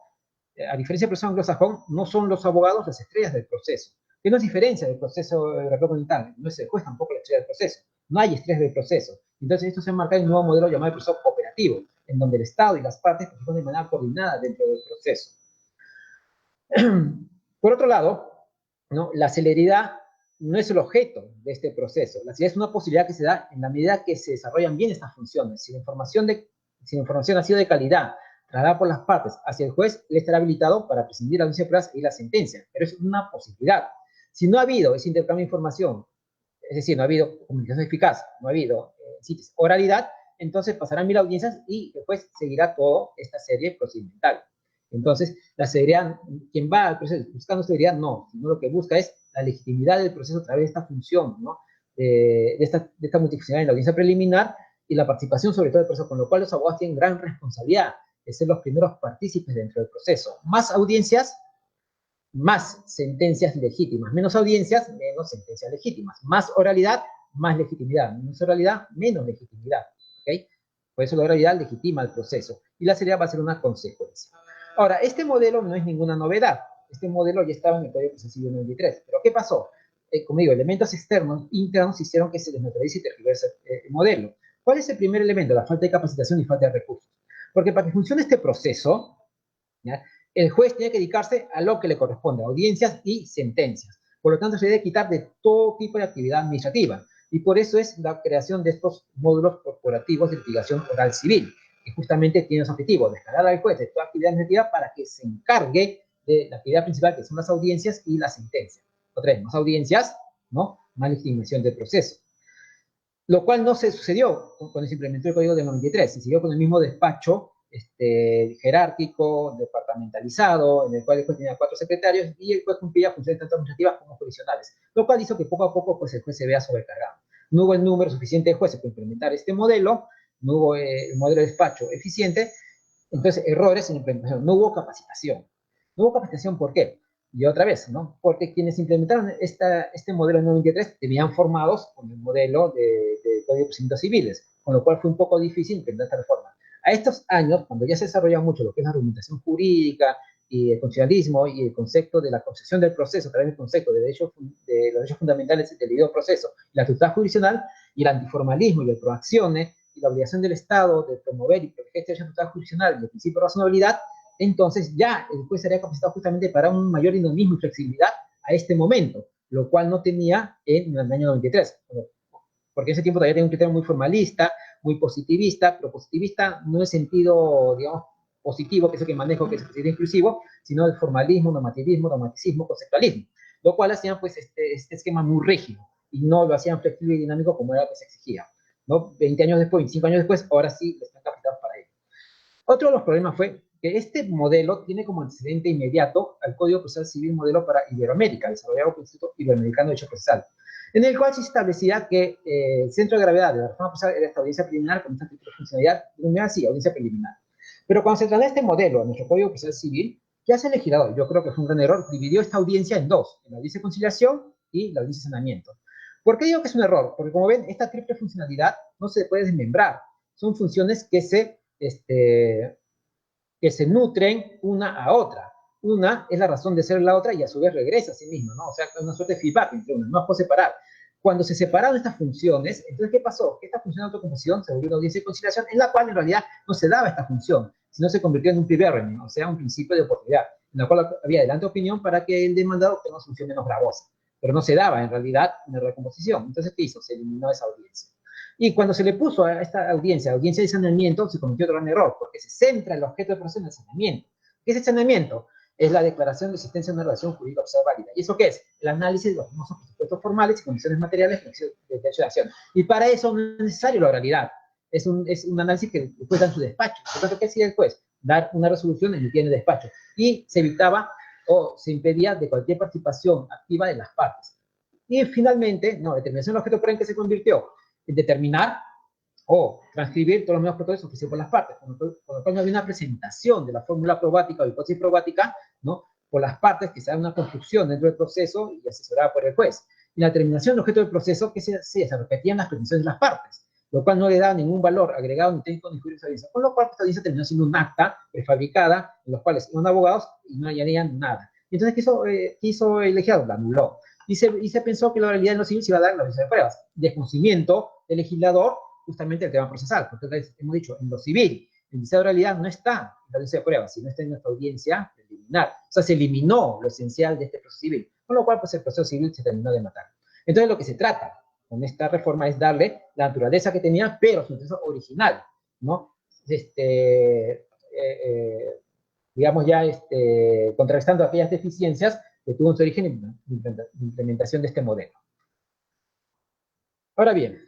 A diferencia del proceso anglosajón, no son los abogados las estrellas del proceso. ¿Qué nos diferencia del proceso de la comunitaria? No es el juez tampoco la estrella del proceso. No hay estrellas del proceso. Entonces, esto se enmarca en un nuevo modelo llamado el proceso cooperativo, en donde el Estado y las partes participan de manera coordinada dentro del proceso. Por otro lado, ¿no? La celeridad no es el objeto de este proceso. La celeridad es una posibilidad que se da en la medida que se desarrollan bien estas funciones. Si la información ha sido de calidad, trasladada por las partes hacia el juez, él estará habilitado para prescindir la audiencia de pruebas y la sentencia. Pero es una posibilidad. Si no ha habido ese intercambio de información, es decir, no ha habido comunicación eficaz, no ha habido oralidad, entonces pasarán 1000 audiencias y el juez seguirá toda esta serie procedimental. Entonces, la celeridad, quien va al proceso buscando celeridad, no, sino lo que busca es la legitimidad del proceso a través de esta función, ¿no? de esta multiplicidad en la audiencia preliminar y la participación sobre todo del proceso, con lo cual los abogados tienen gran responsabilidad de ser los primeros partícipes dentro del proceso. Más audiencias, más sentencias legítimas. Menos audiencias, menos sentencias legítimas. Más oralidad, más legitimidad. Menos oralidad, menos legitimidad. ¿Okay? Por eso la oralidad legitima el proceso. Y la celeridad va a ser una consecuencia. Ahora, este modelo no es ninguna novedad. Este modelo ya estaba en el Código Procesal Civil 93. ¿Pero qué pasó? Como digo, elementos externos, internos, hicieron que se desnaturalice y tergiverse el modelo. ¿Cuál es el primer elemento? La falta de capacitación y falta de recursos. Porque para que funcione este proceso, ¿ya? El juez tiene que dedicarse a lo que le corresponde, audiencias y sentencias. Por lo tanto, se debe quitar de todo tipo de actividad administrativa. Y por eso es la creación de estos módulos corporativos de litigación oral civil, que justamente tienen ese objetivo, descargar al juez de toda actividad administrativa para que se encargue de la actividad principal, que son las audiencias y las sentencias. Otra vez, más audiencias, ¿no? Más legitimación del proceso. Lo cual no se sucedió cuando se implementó el Código del 93, se siguió con el mismo despacho jerárquico, departamentalizado, en el cual el juez tenía 4 secretarios y el juez cumplía funciones tanto administrativas como jurisdiccionales, lo cual hizo que poco a poco pues, el juez se vea sobrecargado. No hubo el número suficiente de jueces para implementar este modelo, no hubo el modelo de despacho eficiente, entonces errores en implementación, no hubo capacitación. No hubo capacitación, ¿por qué? Y otra vez, ¿no? Porque quienes implementaron este modelo en 93 tenían formados con el modelo de Código de Procedimientos Civiles, con lo cual fue un poco difícil implementar esta reforma. A estos años, cuando ya se desarrolla mucho lo que es la argumentación jurídica y el constitucionalismo y el concepto de la concepción del proceso a través del concepto de los derechos fundamentales del debido proceso, la tutela jurisdiccional y el antiformalismo y el proacciones y la obligación del Estado de promover y proteger este derecho de tutela jurisdiccional y el principio de razonabilidad, entonces ya el juez sería capacitado justamente para un mayor dinamismo y flexibilidad a este momento, lo cual no tenía en el año 93, porque en ese tiempo todavía tenía un criterio muy formalista, muy positivista, pero positivista no en el sentido, digamos, positivo, que es el que manejo, que es el criterio inclusivo, sino el formalismo, normativismo, dogmaticismo, conceptualismo, lo cual hacían pues este esquema muy rígido y no lo hacían flexible y dinámico como era lo que se exigía, ¿no? 20 años después, 25 años después, ahora sí están capacitados para ello. Otro de los problemas fue que este modelo tiene como antecedente inmediato al Código Procesal Civil modelo para Iberoamérica, desarrollado por el Instituto Iberoamericano de Derecho Procesal, en el cual se establecía que el centro de gravedad de la reforma procesal era esta audiencia preliminar con esta tipo de funcionalidad, sí, audiencia preliminar. Pero cuando se traslada este modelo a nuestro Código Procesal Civil, ¿Qué hace el legislador? Yo creo que fue un gran error. Dividió esta audiencia en dos, en la audiencia de conciliación y la audiencia de saneamiento. ¿Por qué digo que es un error? Porque como ven, esta triple funcionalidad no se puede desmembrar. Son funciones que se nutren una a otra. Una es la razón de ser de la otra y a su vez regresa a sí misma, ¿no? O sea, es una suerte de feedback entre unas, no las puedo separar. Cuando se separaron estas funciones, entonces, ¿qué pasó? Que esta función de autocomposición se volvió una audiencia de conciliación en la cual en realidad no se daba esta función, sino se convirtió en un privilegio, o sea, un principio de oportunidad, en la cual había adelante opinión para que el demandado tenga una solución menos gravosa, pero no se daba en realidad una recomposición. Entonces, ¿qué hizo? Se eliminó esa audiencia. Y cuando se le puso a esta audiencia de saneamiento, se cometió otro gran error, porque se centra el objeto del proceso en el saneamiento. ¿Qué es el saneamiento? Es la declaración de existencia de una relación jurídica válida. ¿Y eso qué es? El análisis de los famosos presupuestos formales y condiciones materiales de derecho de acción. Y para eso no es necesario la oralidad. Es un análisis que el juez da en su despacho. Por lo tanto, ¿qué hacía el juez? Dar una resolución en el despacho. Y se evitaba o se impedía de cualquier participación activa de las partes. Y finalmente, determinación del objeto por el que se convirtió en determinar o transcribir todos los medios protocolos ofrecidos por las partes, con lo cual no había una presentación de la fórmula probática o hipótesis probática, ¿no? Por las partes, que se da una construcción dentro del proceso y asesorada por el juez. Y la determinación del objeto del proceso, que se repetían las pretensiones de las partes, lo cual no le da ningún valor agregado ni técnico ni jurídico a esa audiencia, con lo cual esta audiencia terminó siendo un acta prefabricada, en los cuales iban abogados y no hallarían nada. Entonces, ¿qué hizo el legislador? La anuló. Y se pensó que la oralidad en lo civil se iba a dar en la audiencia de pruebas. Desconocimiento del legislador justamente el tema procesal, porque hemos dicho, en lo civil, el indicio de oralidad no está en la audiencia de pruebas, sino está en nuestra audiencia preliminar. O sea, se eliminó lo esencial de este proceso civil, con lo cual pues el proceso civil se terminó de matar. Entonces lo que se trata con esta reforma es darle la naturaleza que tenía, pero su proceso original, ¿no? Digamos ya contrarrestando aquellas deficiencias que tuvo en su origen en la implementación de este modelo. Ahora bien,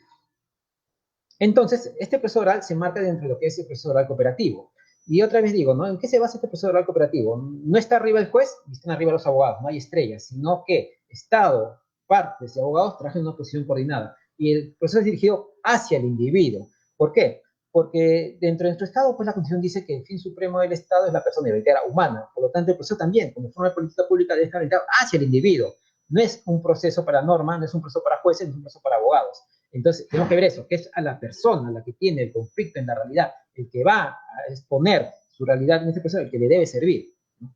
entonces, este proceso oral se marca dentro de lo que es el proceso oral cooperativo. Y otra vez digo, ¿no? ¿En qué se basa este proceso oral cooperativo? No está arriba el juez y están arriba los abogados, no hay estrellas, sino que Estado, partes y abogados trabajan en una posición coordinada. Y el proceso es dirigido hacia el individuo. ¿Por qué? Porque dentro de nuestro Estado, pues la Constitución dice que el fin supremo del Estado es la persona identitaria humana. Por lo tanto, el proceso también, como forma de política pública, debe estar orientado hacia el individuo. No es un proceso para norma, no es un proceso para jueces, no es un proceso para abogados. Entonces, tenemos que ver eso, que es a la persona, a la que tiene el conflicto en la realidad, el que va a exponer su realidad en este proceso, el que le debe servir, ¿no?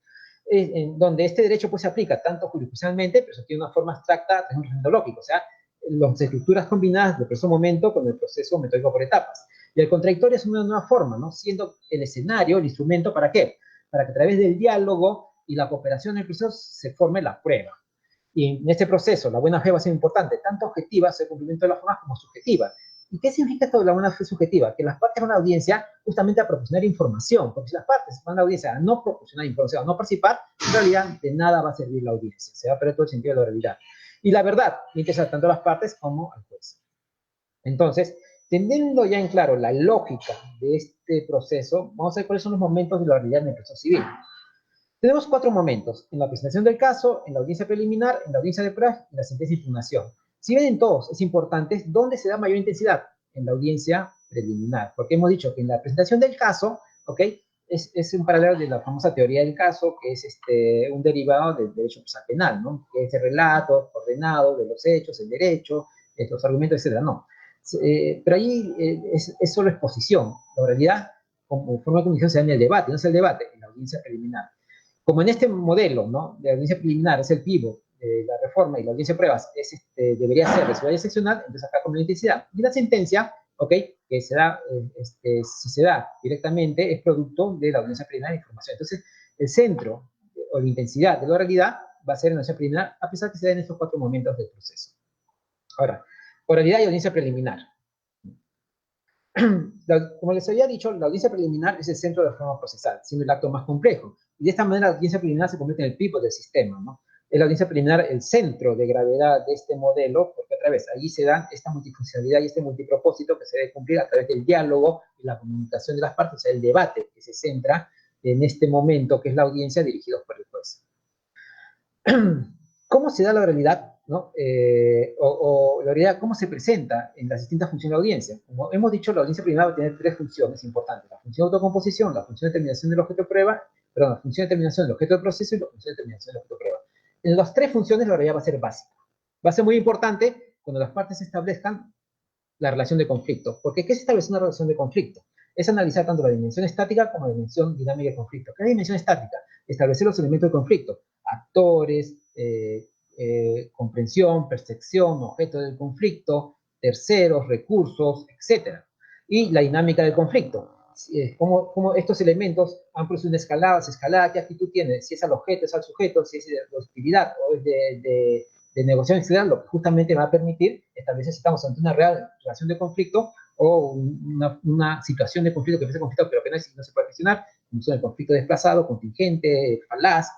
En donde este derecho pues se aplica tanto jurisdiccionalmente, pero eso tiene una forma abstracta, es un reglamento lógico, o sea, las estructuras combinadas del proceso momento con el proceso metódico por etapas. Y el contradictorio es una nueva forma, ¿no? Siendo el escenario, el instrumento, ¿para qué? Para que a través del diálogo y la cooperación en el proceso se forme la prueba. Y en este proceso, la buena fe va a ser importante, tanto objetiva, el cumplimiento de las formas, como subjetiva. ¿Y qué significa esto de la buena fe subjetiva? Que las partes van a la audiencia justamente a proporcionar información, porque si las partes van a la audiencia a no proporcionar información, a no participar, en realidad de nada va a servir la audiencia, se va a perder todo el sentido de la realidad. Y la verdad interesa tanto a las partes como al juez. Entonces, teniendo ya en claro la lógica de este proceso, vamos a ver cuáles son los momentos de la realidad en el proceso civil. Tenemos 4 momentos: en la presentación del caso, en la audiencia preliminar, en la audiencia de pruebas y en la sentencia de impugnación. Si ven en todos, es importante dónde se da mayor intensidad, en la audiencia preliminar, porque hemos dicho que en la presentación del caso, ¿ok? Es un paralelo de la famosa teoría del caso, que es un derivado del derecho procesal penal, ¿no? Que es el relato ordenado de los hechos, el derecho, los argumentos, etc. No. Pero ahí es solo exposición. La realidad, como forma de comunicación, se da en el debate, no es el debate, en la audiencia preliminar. Como en este modelo, ¿no? De audiencia preliminar es el pivot de la reforma y la audiencia de pruebas debería ser resuelta seccional, entonces acá con la intensidad. Y la sentencia, ¿ok? Que se da, si se da directamente, es producto de la audiencia preliminar de información. Entonces, el centro o la intensidad de la oralidad va a ser en la audiencia preliminar, a pesar que se da en estos 4 momentos del proceso. Ahora, oralidad y audiencia preliminar. Como les había dicho, la audiencia preliminar es el centro de la reforma procesal, siendo el acto más complejo. Y de esta manera la audiencia preliminar se convierte en el pivot del sistema, ¿no? Es la audiencia preliminar el centro de gravedad de este modelo, porque otra vez, allí se dan esta multifuncionalidad y este multipropósito que se debe cumplir a través del diálogo y la comunicación de las partes, o sea, el debate que se centra en este momento, que es la audiencia dirigida por el juez. ¿Cómo se da la oralidad, ¿no? O la oralidad, ¿cómo se presenta en las distintas funciones de la audiencia? Como hemos dicho, la audiencia preliminar va a tener 3 funciones importantes: la función de autocomposición, la función de determinación del objeto de prueba, perdón, la función de determinación del objeto del proceso y la función de determinación del objeto de prueba. En las tres funciones la realidad va a ser básica. Va a ser muy importante cuando las partes establezcan la relación de conflicto. Porque ¿qué es establecer una relación de conflicto? Es analizar tanto la dimensión estática como la dimensión dinámica de conflicto. ¿Qué es la dimensión estática? Establecer los elementos de conflicto, actores, comprensión, percepción, objeto del conflicto, terceros, recursos, etc. Y la dinámica del conflicto. Cómo estos elementos han producido una escalada, qué actitud tiene, si es al objeto, es al sujeto, si es de hostilidad o es de negociación exterior, lo que justamente va a permitir establecer si estamos ante una real relación de conflicto o una situación de conflicto que empieza conflicto, pero que no se puede gestionar, como son el conflicto desplazado, contingente, falaz,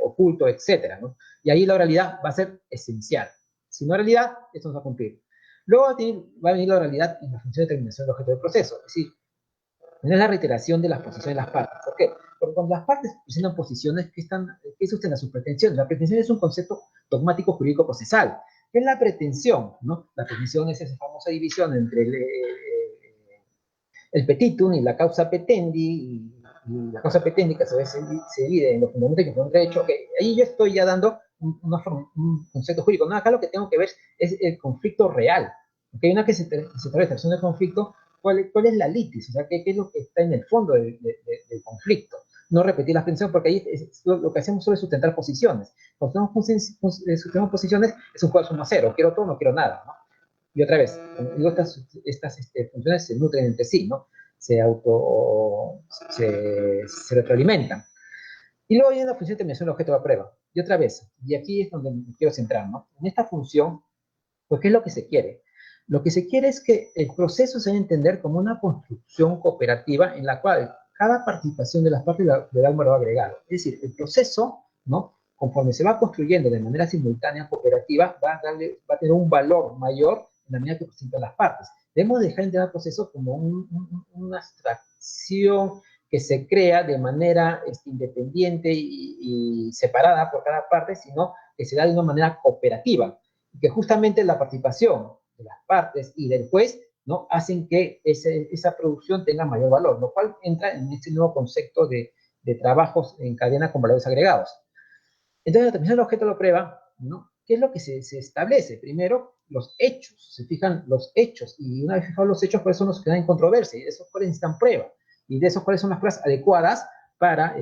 oculto, etc. ¿no? Y ahí la oralidad va a ser esencial. Si no oralidad, esto no va a cumplir. Luego va a venir la oralidad en la función de determinación del objeto del proceso, es decir, no es la reiteración de las posiciones de las partes. ¿Por qué? Porque cuando las partes presentan posiciones que sustentan sus pretensiones, la pretensión es un concepto dogmático jurídico procesal. ¿Qué es la pretensión? ¿No? La pretensión es esa famosa división entre el petitum y la causa petendi, y la causa petendi que a su vez se divide en los fundamentos y los fundamentos de derecho. Okay, ahí yo estoy ya dando un concepto jurídico. No, acá lo que tengo que ver es el conflicto real. Okay, una que se establece la de conflicto, ¿cuál es la litis? O sea, ¿qué es lo que está en el fondo del conflicto? No repetir las pretensiones, porque ahí lo que hacemos solo es sustentar posiciones. Cuando sustentamos posiciones, es un juego suma cero. Quiero todo, no quiero nada, ¿no? Y otra vez, estas funciones se nutren entre sí, ¿no? Se retroalimentan. Y luego hay una función de determinación del objeto de la prueba. Y otra vez, y aquí es donde me quiero centrar, ¿no? En esta función, pues, ¿qué es lo que se quiere? Lo que se quiere es que el proceso se debe entender como una construcción cooperativa en la cual cada participación de las partes le da un valor agregado. Es decir, el proceso, ¿no? Conforme se va construyendo de manera simultánea, cooperativa, va a tener un valor mayor en la medida que presentan las partes. Debemos dejar de entender el proceso como una abstracción que se crea de manera independiente y separada por cada parte, sino que se da de una manera cooperativa. Y que justamente la participación de las partes y del juez, ¿no? Hacen que esa producción tenga mayor valor, lo cual entra en este nuevo concepto de trabajos en cadena con valores agregados. Entonces, la determinación del objeto de la prueba, ¿no? ¿Qué es lo que se establece? Primero, los hechos. Se fijan los hechos. Y una vez fijados los hechos, ¿cuáles son los que dan en controversia? Y de esos cuáles necesitan prueba. Y de esos cuáles son las pruebas adecuadas para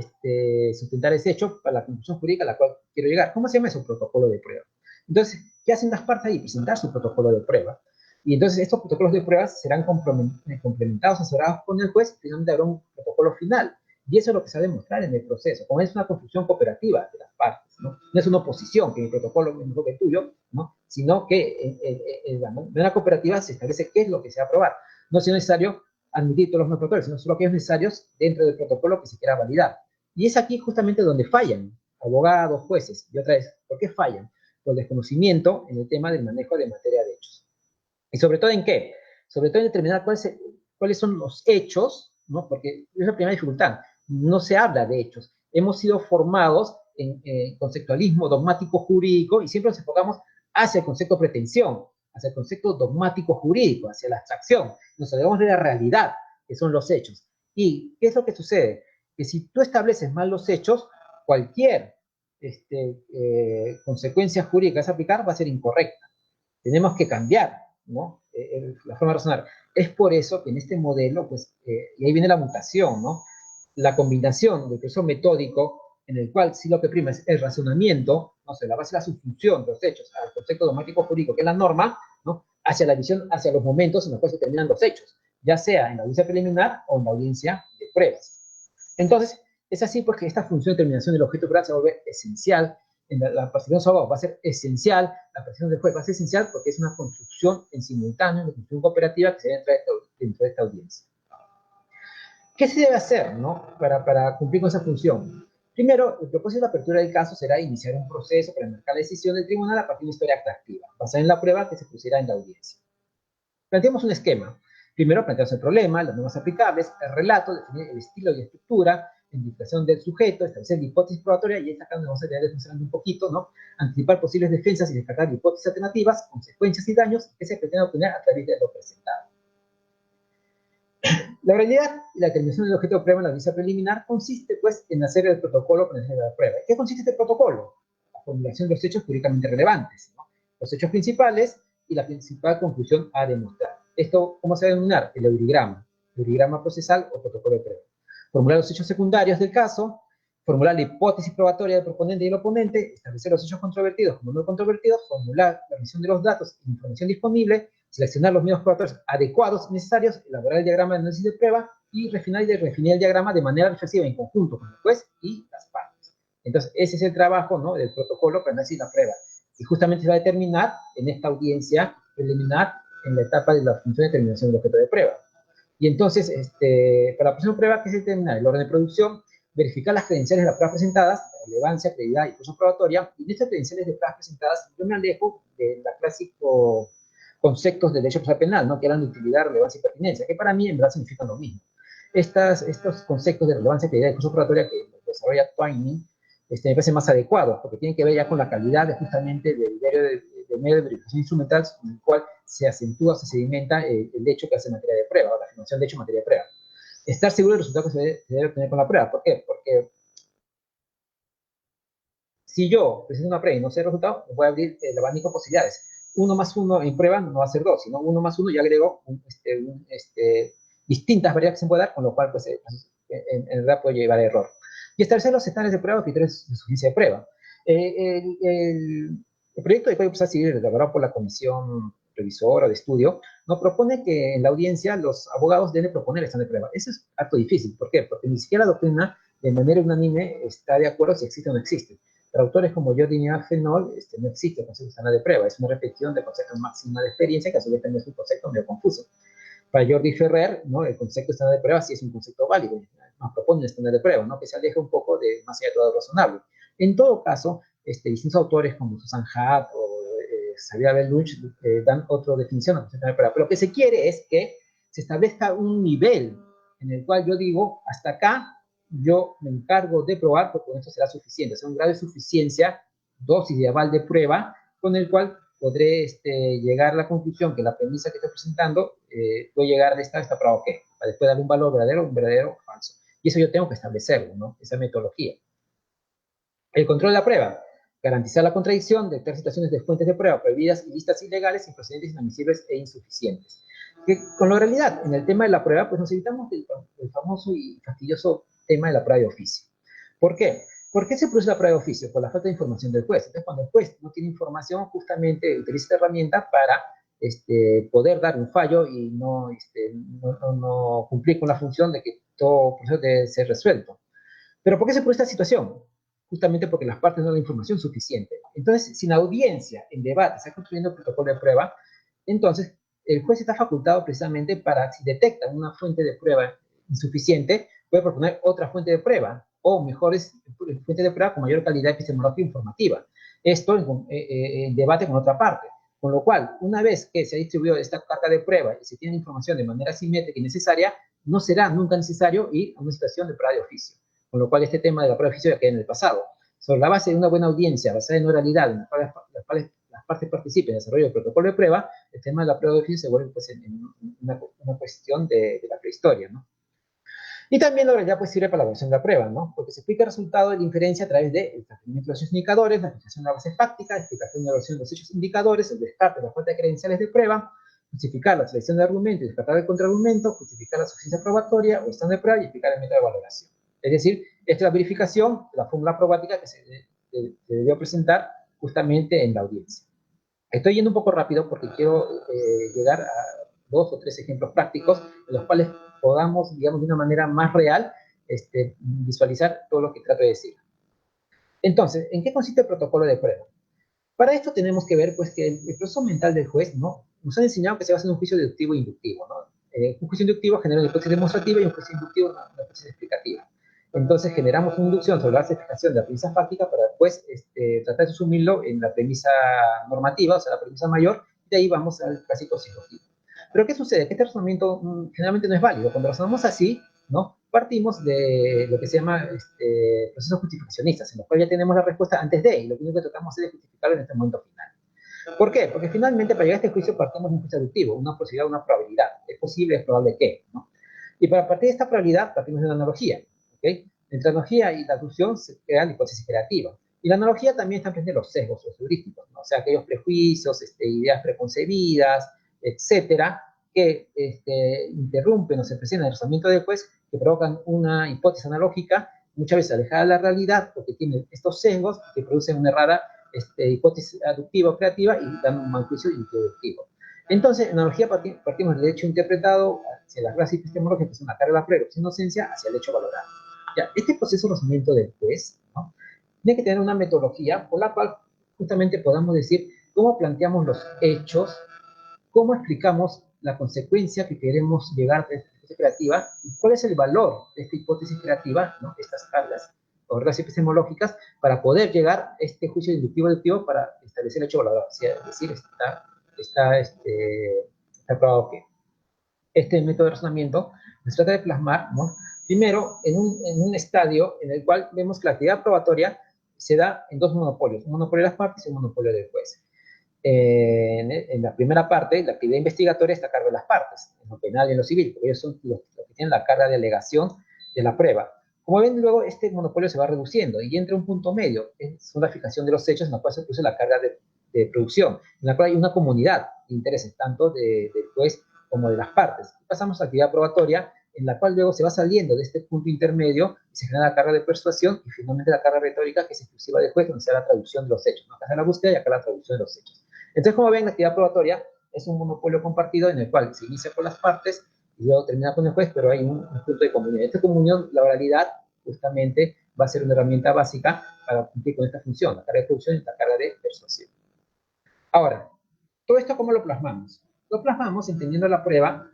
sustentar ese hecho, para la conclusión jurídica a la cual quiero llegar. ¿Cómo se llama eso? Protocolo de prueba. Entonces, ¿qué hacen las partes ahí? Presentar su protocolo de prueba. Y entonces estos protocolos de pruebas serán complementados, asesorados con el juez, y finalmente habrá un protocolo final. Y eso es lo que se va a demostrar en el proceso, como es una construcción cooperativa de las partes, ¿no? No es una oposición, que mi protocolo es mejor que el tuyo, ¿no? Sino que en la manera cooperativa se establece qué es lo que se va a aprobar. No es necesario admitir todos los nuevos protocolos, sino solo aquellos necesarios dentro del protocolo que se quiera validar. Y es aquí justamente donde fallan abogados, jueces. Y otra vez, ¿por qué fallan? Por desconocimiento en el tema del manejo de materia de hechos. ¿Y sobre todo en qué? Sobre todo en determinar cuáles son los hechos, ¿no? Porque es la primera dificultad. No se habla de hechos. Hemos sido formados en conceptualismo dogmático jurídico y siempre nos enfocamos hacia el concepto pretensión, hacia el concepto dogmático jurídico, hacia la abstracción. Nos olvidamos de la realidad, que son los hechos. ¿Y qué es lo que sucede? Que si tú estableces mal los hechos, cualquier consecuencia jurídica que vas a aplicar va a ser incorrecta. Tenemos que cambiar, ¿no? La forma de razonar. Es por eso que en este modelo, pues, y ahí viene la mutación, ¿no? La combinación del proceso metódico, en el cual sí lo que prima es el razonamiento, no sé, la base de la subfunción de los hechos al concepto dogmático jurídico, que es la norma, ¿no? Hacia la visión, hacia los momentos en los cuales se terminan los hechos, ya sea en la audiencia preliminar o en la audiencia de pruebas. Entonces, es así porque esta función de determinación del objeto prueba se vuelve esencial. En la participación de abogado va a ser esencial, la participación del juez va a ser esencial porque es una construcción en simultáneo, una construcción cooperativa que se debe dentro de esta audiencia. ¿Qué se debe hacer, ¿no? para cumplir con esa función? Primero, el propósito de la apertura del caso será iniciar un proceso para enmarcar la decisión del tribunal a partir de una historia atractiva, basada en la prueba que se pusiera en la audiencia. Planteamos un esquema. Primero, planteamos el problema, las normas aplicables, el relato, definir el estilo y estructura, la identificación del sujeto, establecer la hipótesis probatoria, y acá nos vamos a tener funcionando un poquito, ¿no? Anticipar posibles defensas y descartar hipótesis alternativas, consecuencias y daños que se pretende obtener a través de lo presentado. La realidad y la determinación del objeto de prueba en la audiencia preliminar consiste, pues, en hacer el protocolo para hacer la prueba. ¿Qué consiste este protocolo? La formulación de los hechos jurídicamente relevantes, ¿no? Los hechos principales y la principal conclusión a demostrar. Esto, ¿cómo se va a denominar? El eurigrama procesal o protocolo de prueba. Formular los hechos secundarios del caso, formular la hipótesis probatoria del proponente y el oponente, establecer los hechos controvertidos como no controvertidos, formular la revisión de los datos e información disponible, seleccionar los medios probatorios adecuados y necesarios, elaborar el diagrama de análisis de prueba y refinar y definir el diagrama de manera reflexiva en conjunto con el juez y las partes. Entonces, ese es el trabajo, ¿no?, del protocolo para análisis de la prueba. Y justamente se va a determinar en esta audiencia preliminar en la etapa de la función de determinación del objeto de prueba. Y entonces, para la próxima prueba, ¿qué se determina? El orden de producción, verificar las credenciales de las pruebas presentadas, relevancia, credibilidad y curso probatoria. Y en estas credenciales de pruebas presentadas, yo me alejo de la clásico conceptos de derecho procesal penal, ¿no?, que eran de utilidad, relevancia y pertinencia, que para mí en verdad significan lo mismo. Estos conceptos de relevancia, credibilidad y curso probatoria que desarrolla Twining, me parecen más adecuados, porque tienen que ver ya con la calidad justamente del medio de verificación instrumental con el cual se acentúa, se sedimenta el hecho que hace en materia de prueba, o la afirmación de hecho en materia de prueba. Estar seguro del resultado que se debe obtener con la prueba. ¿Por qué? Porque si yo presento una prueba y no sé el resultado, voy a abrir el abanico de posibilidades. 1 más 1 en prueba no va a ser 2, sino 1 más 1 ya agrego distintas variables que se puede dar, con lo cual pues, en realidad puede llevar a error. Y establecer los estándares de prueba, criterios de suficiencia de prueba. El proyecto de Código Procesal Civil, elaborado por la Comisión Revisora de Estudio, nos propone que en la audiencia los abogados deben proponer el estándar de prueba. Eso es harto difícil. ¿Por qué? Porque ni siquiera la doctrina de manera unánime está de acuerdo si existe o no existe. Para autores como Jordi y Fenol, no existe el concepto estándar de prueba, es una repetición de conceptos máxima de experiencia que a su vez también es un concepto medio confuso. Para Jordi Ferrer, ¿no?, el concepto estándar de prueba sí es un concepto válido, nos propone un estándar de prueba, ¿no?, que se aleja un poco de más allá de todo lo razonable. En todo caso, distintos autores como Susan Hatt o Xavier Beluch dan otra definición del estándar de prueba, pero lo que se quiere es que se establezca un nivel en el cual yo digo, hasta acá yo me encargo de probar, porque con eso será suficiente, o sea, un grado de suficiencia, dosis de aval de prueba, con el cual podré llegar a la conclusión que la premisa que estoy presentando puede llegar de esta prueba o qué, para después darle un valor verdadero o un verdadero falso. Y eso yo tengo que establecerlo, ¿no?, esa metodología. El control de la prueba, garantizar la contradicción, detectar situaciones de fuentes de prueba prohibidas y listas ilegales, improcedentes, inadmisibles e insuficientes. Que con la realidad, en el tema de la prueba, pues nos evitamos del famoso y fastidioso tema de la prueba de oficio. ¿Por qué? ¿Por qué se produce la prueba de oficio? Por la falta de información del juez. Entonces, cuando el juez no tiene información, justamente utiliza esta herramienta para poder dar un fallo y no cumplir con la función de que todo proceso debe ser resuelto. ¿Pero por qué se produce esta situación? Justamente porque las partes no dan información suficiente. Entonces, si la audiencia en debate está construyendo el protocolo de prueba, entonces el juez está facultado precisamente para, si detecta una fuente de prueba insuficiente, puede proponer otra fuente de prueba, o mejores fuentes de prueba con mayor calidad epistemológica e informativa. Esto en debate con otra parte. Con lo cual, una vez que se ha distribuido esta carga de prueba y se tiene información de manera simétrica y necesaria, no será nunca necesario ir a una situación de prueba de oficio. Con lo cual, este tema de la prueba de oficio ya queda en el pasado. Sobre la base de una buena audiencia, basada en oralidad, en la cual las partes participen en el desarrollo del protocolo de prueba, el tema de la prueba de oficio se vuelve pues, en una cuestión de la prehistoria, ¿no? Y también la oralidad pues, sirve para la evaluación de la prueba, ¿no?, porque se explica el resultado de la inferencia a través del tratamiento de los indicadores, la aplicación de la base fáctica, la explicación y evaluación de los hechos indicadores, el descarte de la falta de credenciales de prueba, justificar la selección de argumento y descartar el contraargumento, justificar la suficiencia probatoria o estándar de prueba y explicar el método de valoración. Es decir, esta es la verificación de la fórmula probática que se debió presentar justamente en la audiencia. Estoy yendo un poco rápido porque quiero llegar a 2 o 3 ejemplos prácticos en los cuales podamos, digamos, de una manera más real, visualizar todo lo que trato de decir. Entonces, ¿en qué consiste el protocolo de prueba? Para esto tenemos que ver, pues, que el proceso mental del juez, ¿no?, nos han enseñado que se basa en un juicio deductivo e inductivo, ¿no? Un juicio inductivo genera una hipótesis demostrativa y un juicio inductivo una hipótesis explicativa. Entonces generamos una inducción sobre la base de explicación de la premisa fáctica para después tratar de sumirlo en la premisa normativa, o sea, la premisa mayor, y de ahí vamos al clásico psicológico. Pero ¿qué sucede? Que este razonamiento generalmente no es válido. Cuando razonamos así, ¿no?, partimos de lo que se llama procesos justificacionistas, en los cuales ya tenemos la respuesta antes de, y lo único que tratamos es de justificarlo en este momento final. ¿Por qué? Porque finalmente para llegar a este juicio partimos de un juicio deductivo, una posibilidad, una probabilidad. Es posible, es probable que, ¿no? Y para partir de esta probabilidad, partimos de una analogía. ¿Okay? Entre la analogía y la aducción se crean hipótesis creativas. Y la analogía también está presente en los sesgos los heurísticos, ¿no? O sea, aquellos prejuicios, ideas preconcebidas, etcétera, que interrumpen o se presentan en el razonamiento del juez, que provocan una hipótesis analógica, muchas veces alejada de la realidad, porque tienen estos sesgos que producen una errada hipótesis aductiva o creativa y dan un mal juicio introductivo. Entonces, en analogía partimos del hecho interpretado hacia la clase epistemológica, que es una carga de la prueba sin inocencia, hacia el hecho valorado. Ya, este proceso de razonamiento del juez, ¿no?, tiene que tener una metodología por la cual justamente podamos decir cómo planteamos los hechos, cómo explicamos la consecuencia que queremos llegar de esta hipótesis creativa y cuál es el valor de esta hipótesis creativa, ¿no?, estas cargas o reglas epistemológicas, para poder llegar a este juicio inductivo-deductivo para establecer el hecho valorado. Es decir, está probado que este método de razonamiento se trata de plasmar, ¿no?, primero en un estadio en el cual vemos que la actividad probatoria se da en dos monopolios, un monopolio de las partes y un monopolio del juez. En la primera parte, la actividad investigatoria está a cargo de las partes, en lo penal y en lo civil, porque ellos son los que tienen la carga de alegación de la prueba. Como ven, luego este monopolio se va reduciendo y entra un punto medio, es una fijación de los hechos en la cual se produce la carga de producción, en la cual hay una comunidad de intereses, tanto del juez como de las partes. Y pasamos a la actividad probatoria, en la cual luego se va saliendo de este punto intermedio y se genera la carga de persuasión y finalmente la carga retórica, que es exclusiva del juez, donde se da la traducción de los hechos. ¿No? Acá está la búsqueda y acá la traducción de los hechos. Entonces, como ven, la actividad probatoria es un monopolio compartido en el cual se inicia por las partes y luego termina con el juez, pero hay un punto de comunión. Esta comunión, la oralidad, justamente va a ser una herramienta básica para cumplir con esta función, la carga de producción y la carga de persuasión. Ahora, ¿todo esto cómo lo plasmamos? Lo plasmamos entendiendo la prueba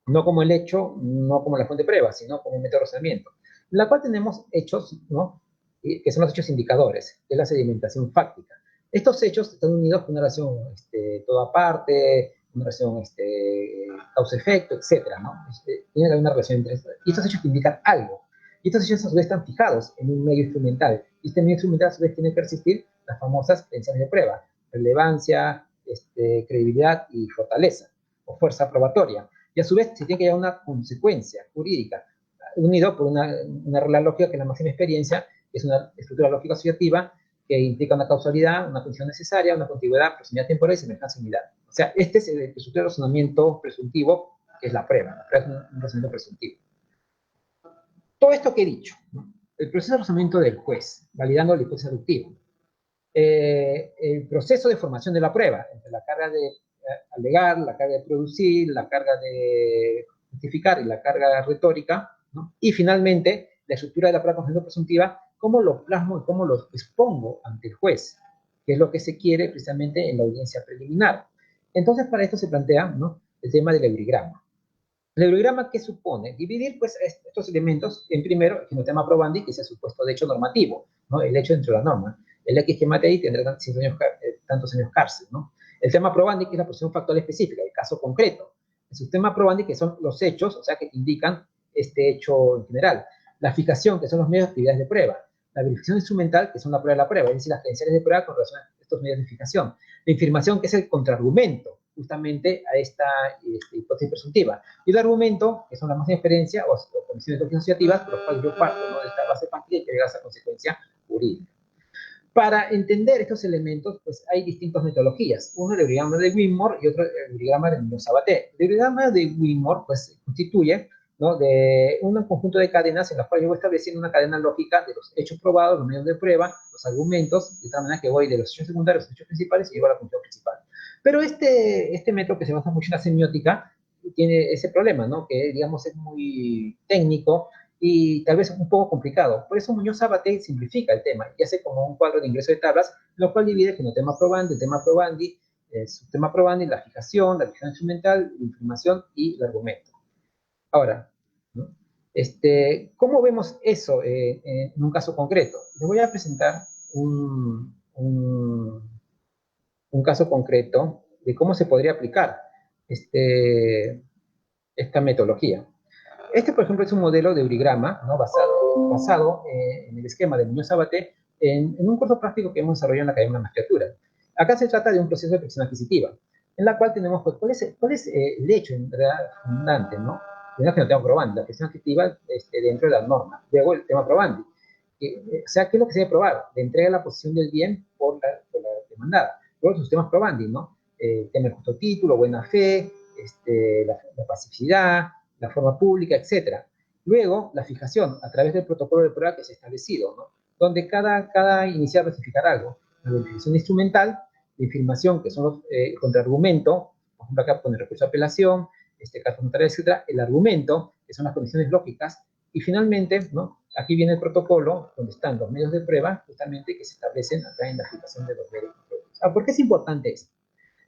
no como el hecho, no como la fuente de prueba, sino como un método de razonamiento, en la cual tenemos hechos, ¿no?, que son los hechos indicadores, que es la sedimentación fáctica. Estos hechos están unidos con una relación toda parte, una relación causa-efecto, etcétera, ¿no? Tiene una relación entre estos. Y estos hechos indican algo. Y estos hechos a su vez están fijados en un medio instrumental. Y este medio instrumental a su vez tiene que persistir las famosas tensiones de prueba: relevancia, credibilidad y fortaleza, o fuerza probatoria. Y a su vez se tiene que llevar una consecuencia jurídica, unido por una regla lógica que es la máxima experiencia, que es una estructura lógica asociativa que implica una causalidad, una función necesaria, una continuidad, proximidad temporal y semejanza de unidad. O sea, este es el estructura de razonamiento presuntivo, que es la prueba. La prueba es un razonamiento presuntivo. Todo esto que he dicho, ¿no?, el proceso de razonamiento del juez, validando la hipótesis aductiva, el proceso de formación de la prueba, entre la carga de alegar, la carga de producir, la carga de justificar y la carga retórica, ¿no?, y finalmente la estructura de la prueba constitucional presuntiva, cómo lo plasmo y cómo lo expongo ante el juez, que es lo que se quiere precisamente en la audiencia preliminar. Entonces, para esto se plantea, ¿no?, el tema del eurigrama. El eurigrama, ¿qué supone? Dividir, pues, estos elementos en primero el genotema probandi, que es el supuesto de hecho normativo, ¿no?, el hecho dentro de la norma. El X que mate ahí tendrá tantos años cárcel, ¿no? El tema probandi, que es la posición factual específica, el caso concreto. El sistema probandi, que son los hechos, o sea, que indican este hecho en general. La fijación, que son los medios de actividades de prueba. La verificación instrumental, que son la prueba de la prueba, es decir, las credenciales de prueba con relación a estos medios de fijación. La infirmación, que es el contraargumento, justamente a esta hipótesis presuntiva. Y el argumento, que son las máximas experiencia o condiciones asociativas, por los cuales yo parto, ¿no?, de esta base partida y que llega a esa consecuencia jurídica. Para entender estos elementos, pues hay distintas metodologías. Uno, el eurigrama de Winmore, y otro, el eurigrama de Muñoz-Sabaté. El eurigrama de Winmore, pues, constituye, ¿no?, de un conjunto de cadenas en las cuales yo voy estableciendo una cadena lógica de los hechos probados, los medios de prueba, los argumentos, de tal manera que voy de los hechos secundarios a los hechos principales y llego a la función principal. Pero este método, que se basa mucho en la semiótica, tiene ese problema, ¿no?, que, digamos, es muy técnico y tal vez un poco complicado. Por eso Muñoz-Sabaté simplifica el tema y hace como un cuadro de ingreso de tablas, lo cual divide el genotema probandi, el tema probandi, el subtema probandi, la fijación instrumental, la información y el argumento. Ahora, ¿no?, ¿cómo vemos eso en un caso concreto? Les voy a presentar un caso concreto de cómo se podría aplicar esta metodología. Por ejemplo, es un modelo de eurigrama, ¿no?, basado en el esquema de Muñoz-Sabaté en un curso práctico que hemos desarrollado en la Academia de Magistratura. Acá se trata de un proceso de presión adquisitiva, en la cual tenemos, pues, ¿cuál es el hecho en realidad fundante, ¿no?, primero que no tema probandi, la gestión efectiva dentro de la norma. Luego el tema probandi. O sea, ¿qué es lo que se debe probar? La entrega de la posición del bien por la demandada. Luego sus temas probandi, ¿no? Tema de justo título, buena fe, la pacificidad, la forma pública, etc. Luego, la fijación a través del protocolo de prueba que se ha establecido, ¿no? Donde cada inicial va a especificar algo. La verificación instrumental, la información, que son los contraargumento, por ejemplo, acá pone recurso de apelación, caso notario, etc. El argumento, que son las condiciones lógicas, y finalmente, ¿no? Aquí viene el protocolo, donde están los medios de prueba, justamente, que se establecen acá en la fijación de los medios de prueba. ¿Por qué es importante esto?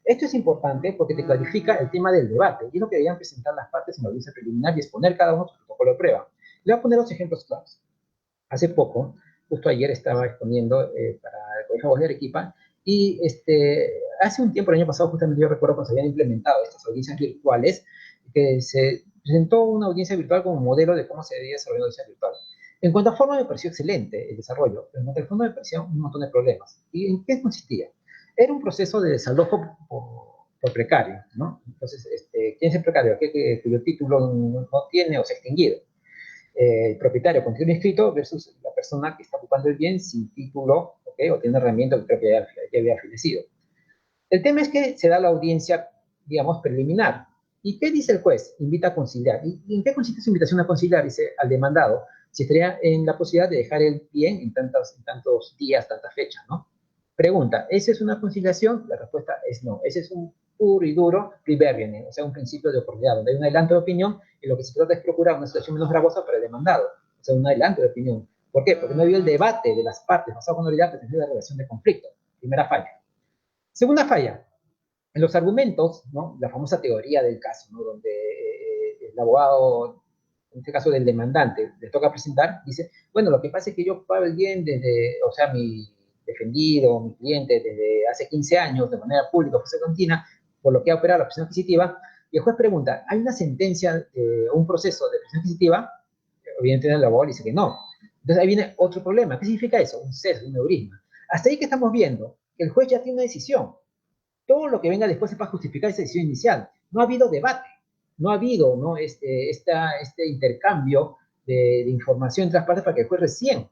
Esto es importante porque te clarifica el tema del debate, y es lo que debían presentar las partes en la audiencia preliminar y exponer cada uno su protocolo de prueba. Le voy a poner dos ejemplos claros. Hace poco, justo ayer estaba exponiendo para el Colegio de Abogados de Arequipa, y hace un tiempo, el año pasado, justamente yo recuerdo cuando se habían implementado estas audiencias virtuales, que se presentó una audiencia virtual como modelo de cómo se debía desarrollar una audiencia virtual. En cuanto a forma, me pareció excelente el desarrollo, pero en cuanto al fondo me parecía un montón de problemas. ¿Y en qué consistía? Era un proceso de desalojo por precario, ¿no? Entonces, ¿quién es el precario? Aquel cuyo título no tiene o se ha extinguido. El propietario con título inscrito versus la persona que está ocupando el bien sin título, ¿okay? O tiene una herramienta que creo que ya había fallecido. El tema es que se da la audiencia, digamos, preliminar. ¿Y qué dice el juez? Invita a conciliar. ¿Y en qué consiste su invitación a conciliar? Dice al demandado, si estaría en la posibilidad de dejar el bien en tantos días, tantas fechas, ¿no? Pregunta, ¿esa es una conciliación? La respuesta es no. Ese es un puro y duro plea, o sea, un principio de oportunidad, donde hay un adelanto de opinión y lo que se trata es procurar una situación menos gravosa para el demandado, o sea, un adelanto de opinión. ¿Por qué? Porque no había el debate de las partes basado en la realidad de la relación de conflicto. Primera falla. Segunda falla, en los argumentos, ¿no? La famosa teoría del caso, ¿no? Donde el abogado, en este caso del demandante, le toca presentar, dice, bueno, lo que pasa es que yo pago el bien desde, o sea, mi defendido, mi cliente, desde hace 15 años, de manera pública, o continua, por lo que ha operado la presión adquisitiva, y el juez pregunta, ¿hay una sentencia o un proceso de presión adquisitiva? Evidentemente el abogado dice que no. Entonces ahí viene otro problema. ¿Qué significa eso? Un sesgo, un neurisma. Hasta ahí que estamos viendo que el juez ya tiene una decisión. Todo lo que venga después es para justificar esa decisión inicial. No ha habido debate, no ha habido, ¿no? este intercambio de información entre las partes para que el juez recién.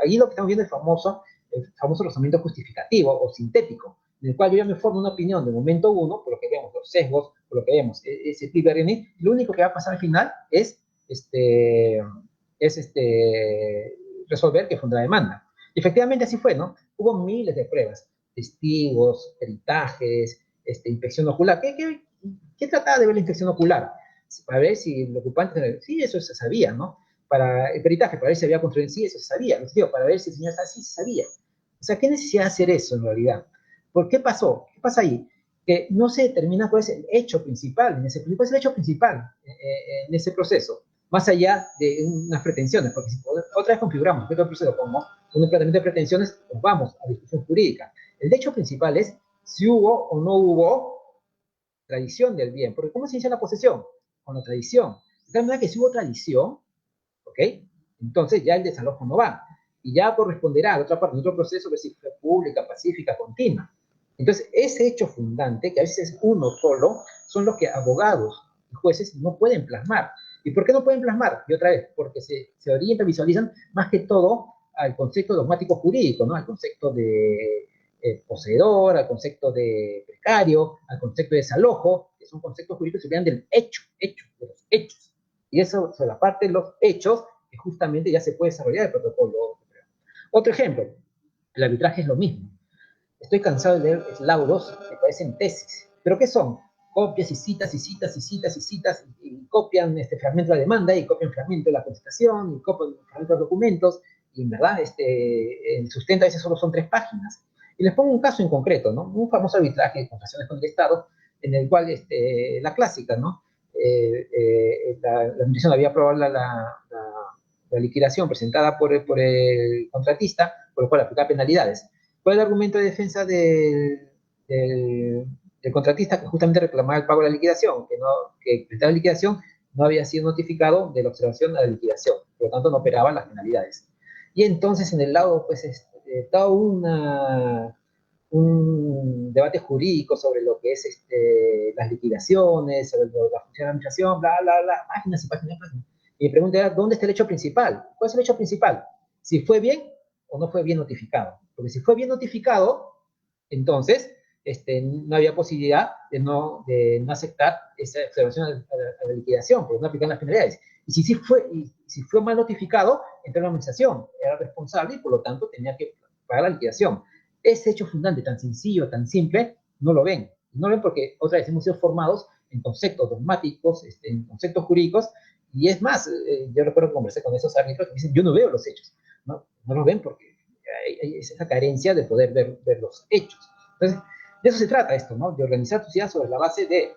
Ahí lo que estamos viendo es el famoso razonamiento justificativo o sintético, en el cual yo ya me formo una opinión de momento uno, por lo que vemos, los sesgos, por lo que vemos, ese PBRN, lo único que va a pasar al final es resolver que fue una demanda. Y efectivamente así fue, ¿no? Hubo miles de pruebas, testigos, peritajes, inspección ocular. ¿Qué trataba de ver la inspección ocular? Para ver si el ocupante, sí, eso se sabía, ¿no? Para el peritaje, para ver si había construido, sí, eso se sabía. Digo, para ver si el señor está así, se sabía. O sea, ¿qué necesidad de hacer eso en realidad? ¿Por qué pasó? ¿Qué pasa ahí? Que no se determina cuál es el hecho principal, cuál es el hecho principal en ese proceso, más allá de unas pretensiones, porque si otra vez configuramos el proceso como un planteamiento de pretensiones, pues vamos a discusión jurídica. El hecho principal es si hubo o no hubo tradición del bien, porque ¿cómo se inicia la posesión? Con la tradición. De tal manera que si hubo tradición, ¿ok? Entonces ya el desalojo no va. Y ya corresponderá a otra parte, en otro proceso, ver si fue pública, pacífica, continua. Entonces, ese hecho fundante, que a veces es uno solo, son los que abogados y jueces no pueden plasmar. ¿Y por qué no pueden plasmar? Y otra vez, porque se orientan, visualizan más que todo al concepto dogmático jurídico, ¿no? Al concepto de poseedor, al concepto de precario, al concepto de desalojo, que son conceptos jurídicos que se hablan del hecho, de los hechos. Y eso, sobre la parte de los hechos, que justamente ya se puede desarrollar el protocolo. Otro ejemplo, el arbitraje es lo mismo. Estoy cansado de leer laudos que parecen tesis. ¿Pero qué son? Copias y citas y citas y citas y citas, y copian fragmento de la demanda, y copian fragmento de la contestación, y copian fragmento de documentos, y en verdad el sustento a veces solo son 3 páginas. Y les pongo un caso en concreto, ¿no? Un famoso arbitraje de contrataciones con el Estado, en el cual la clásica, ¿no? La administración había aprobado la liquidación presentada por el contratista, por lo cual aplicaba penalidades. ¿Cuál es el argumento de defensa del contratista? Que justamente reclamaba el pago de la liquidación, que frente a la liquidación no había sido notificado de la observación de la liquidación, por lo tanto no operaban las penalidades. Y entonces en el lado, pues, toda un debate jurídico sobre lo que es las liquidaciones, sobre la función de la administración, bla, bla, bla, páginas y páginas y páginas. Y mi pregunta era, ¿dónde está el hecho principal? ¿Cuál es el hecho principal? Si fue bien o no fue bien notificado. Porque si fue bien notificado, entonces no había posibilidad de no aceptar esa observación a la liquidación, porque no aplican las penalidades. Y si fue mal notificado, entonces la administración era responsable y por lo tanto tenía que pagar la liquidación. Ese hecho fundante tan sencillo, tan simple, no lo ven. No lo ven porque otra vez hemos sido formados en conceptos dogmáticos, en conceptos jurídicos, y es más, yo recuerdo que conversé con esos árbitros que dicen, yo no veo los hechos, no los ven porque hay esa carencia de poder ver los hechos. Entonces, de eso se trata esto, ¿no? De organizar tu ciudad sobre la base de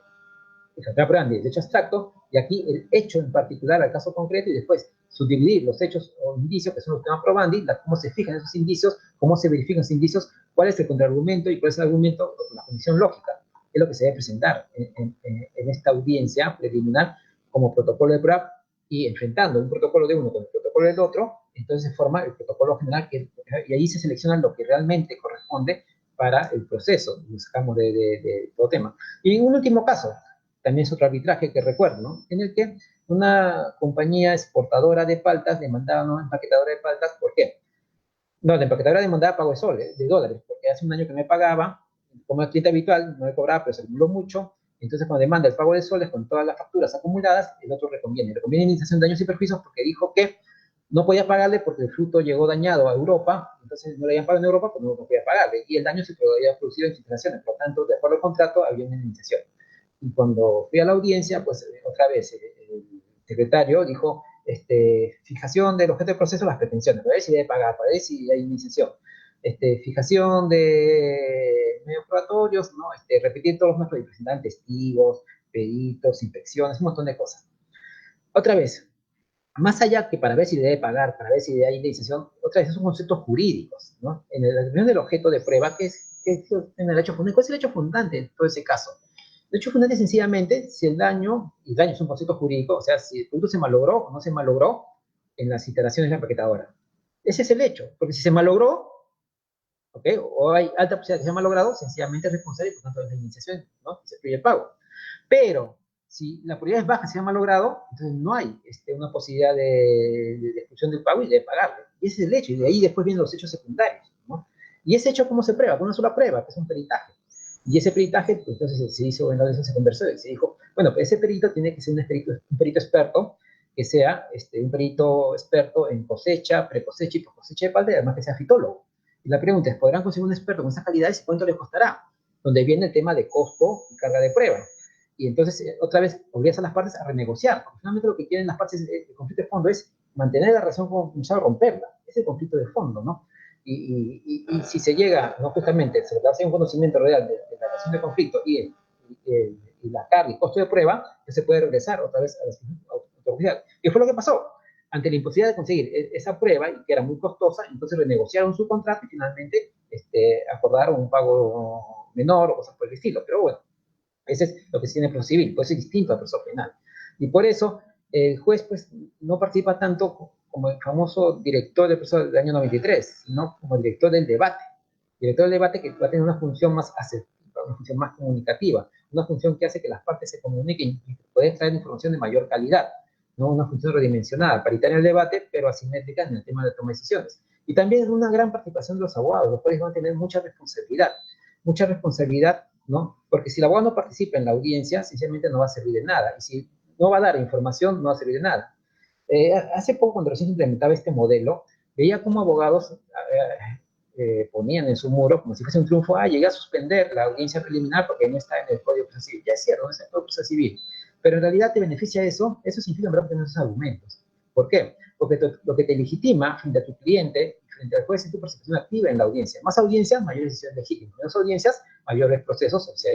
encontrar pruebas de hecho abstracto, y aquí el hecho en particular al caso concreto, y después subdividir los hechos o indicios, que son los temas probandi, cómo se fijan esos indicios, cómo se verifican esos indicios, cuál es el contraargumento y cuál es el argumento, la condición lógica, es lo que se debe presentar en esta audiencia preliminar como protocolo de prueba, y enfrentando un protocolo de uno con el protocolo del otro, entonces se forma el protocolo general, y ahí se selecciona lo que realmente corresponde para el proceso, lo sacamos de todo tema. Y un último caso, también es otro arbitraje que recuerdo, ¿no? En el que una compañía exportadora de paltas demandaba a una empaquetadora de paltas, ¿por qué? No, la empaquetadora demandaba pago de dólares, porque hace un año que me pagaba, como cliente habitual, no me cobraba, pero se acumuló mucho, entonces cuando demanda el pago de soles con todas las facturas acumuladas, el otro reconviene indemnización de daños y perjuicios porque dijo que no podía pagarle porque el fruto llegó dañado a Europa, entonces no le habían pagado en Europa, pues no podía pagarle, y el daño se había producido en instalaciones, por lo tanto, de acuerdo al contrato, había una indemnización. Y cuando fui a la audiencia, pues otra vez el secretario dijo, fijación del objeto de proceso, las pretensiones, para ver si debe pagar, para ver si hay iniciación. Fijación de medios probatorios, ¿no? Repetir todos los métodos y presentar testigos, peritos, inspecciones, un montón de cosas. Otra vez, más allá que para ver si debe pagar, para ver si hay indemnización, otra vez son conceptos jurídicos, ¿no? En la definición del objeto de prueba, ¿qué es en el hecho fundante? ¿Cuál es el hecho fundante en todo ese caso? El hecho fundante es sencillamente si el daño, y daño es un concepto jurídico, o sea, si el producto se malogró o no se malogró en las iteraciones de la empaquetadora. Ese es el hecho, porque si se malogró, ¿ok? O hay alta posibilidad de que se haya malogrado, sencillamente es responsable y por tanto de la indemnización, ¿no? Se excluye el pago. Pero si la probabilidad es baja, se ha malogrado, entonces no hay una posibilidad de exclusión del pago y de pagarle. Y ese es el hecho, y de ahí después vienen los hechos secundarios, ¿no? ¿Y ese hecho cómo se prueba? Con una sola prueba, que es un peritaje. Y ese peritaje, pues, entonces se hizo en la audiencia, se conversó y se dijo, bueno, pues ese perito tiene que ser un perito experto, que sea un perito experto en cosecha, precosecha y poscosecha de palta, y además que sea fitólogo. Y la pregunta es, ¿podrán conseguir un experto con esas calidades y cuánto les costará? Donde viene el tema de costo y carga de prueba. Y entonces, otra vez, obligas a las partes a renegociar, porque finalmente lo que quieren las partes del conflicto de fondo es mantener la relación con no romperla. Es el conflicto de fondo, ¿no? Y si se llega, no justamente, se hace un conocimiento real de la relación de conflicto y la carga y costo de prueba, que se puede regresar otra vez a la autoridad. ¿Qué fue lo que pasó? Ante la imposibilidad de conseguir esa prueba, y que era muy costosa, entonces renegociaron su contrato y finalmente acordaron un pago menor o cosas por el estilo. Pero bueno, ese es lo que se tiene en el proceso civil, puede ser distinto al proceso penal. Y por eso el juez pues, no participa tanto como el famoso director del proceso del año 93, sino como el director del debate. El director del debate que va a tener una función más asertiva, una función más comunicativa, una función que hace que las partes se comuniquen y pueden traer información de mayor calidad, no una función redimensionada, paritaria en el debate, pero asimétrica en el tema de toma de decisiones. Y también es una gran participación de los abogados, los cuales van a tener mucha responsabilidad, ¿no? Porque si el abogado no participa en la audiencia, sencillamente no va a servir de nada. Y si no va a dar información, no va a servir de nada. Hace poco, cuando recién implementaba este modelo, veía cómo abogados ponían en su muro, como si fuese un triunfo, llegué a suspender la audiencia preliminar porque no está en el Código Procesal Civil. Ya es cierto, no está en el Código Procesal Civil. Pero en realidad te beneficia eso significa en verdad tener esos argumentos. ¿Por qué? Porque lo que te legitima frente a tu cliente, frente al juez, es tu participación activa en la audiencia. Más audiencias, mayores decisiones legítimas. Menos audiencias, mayores procesos, o sea,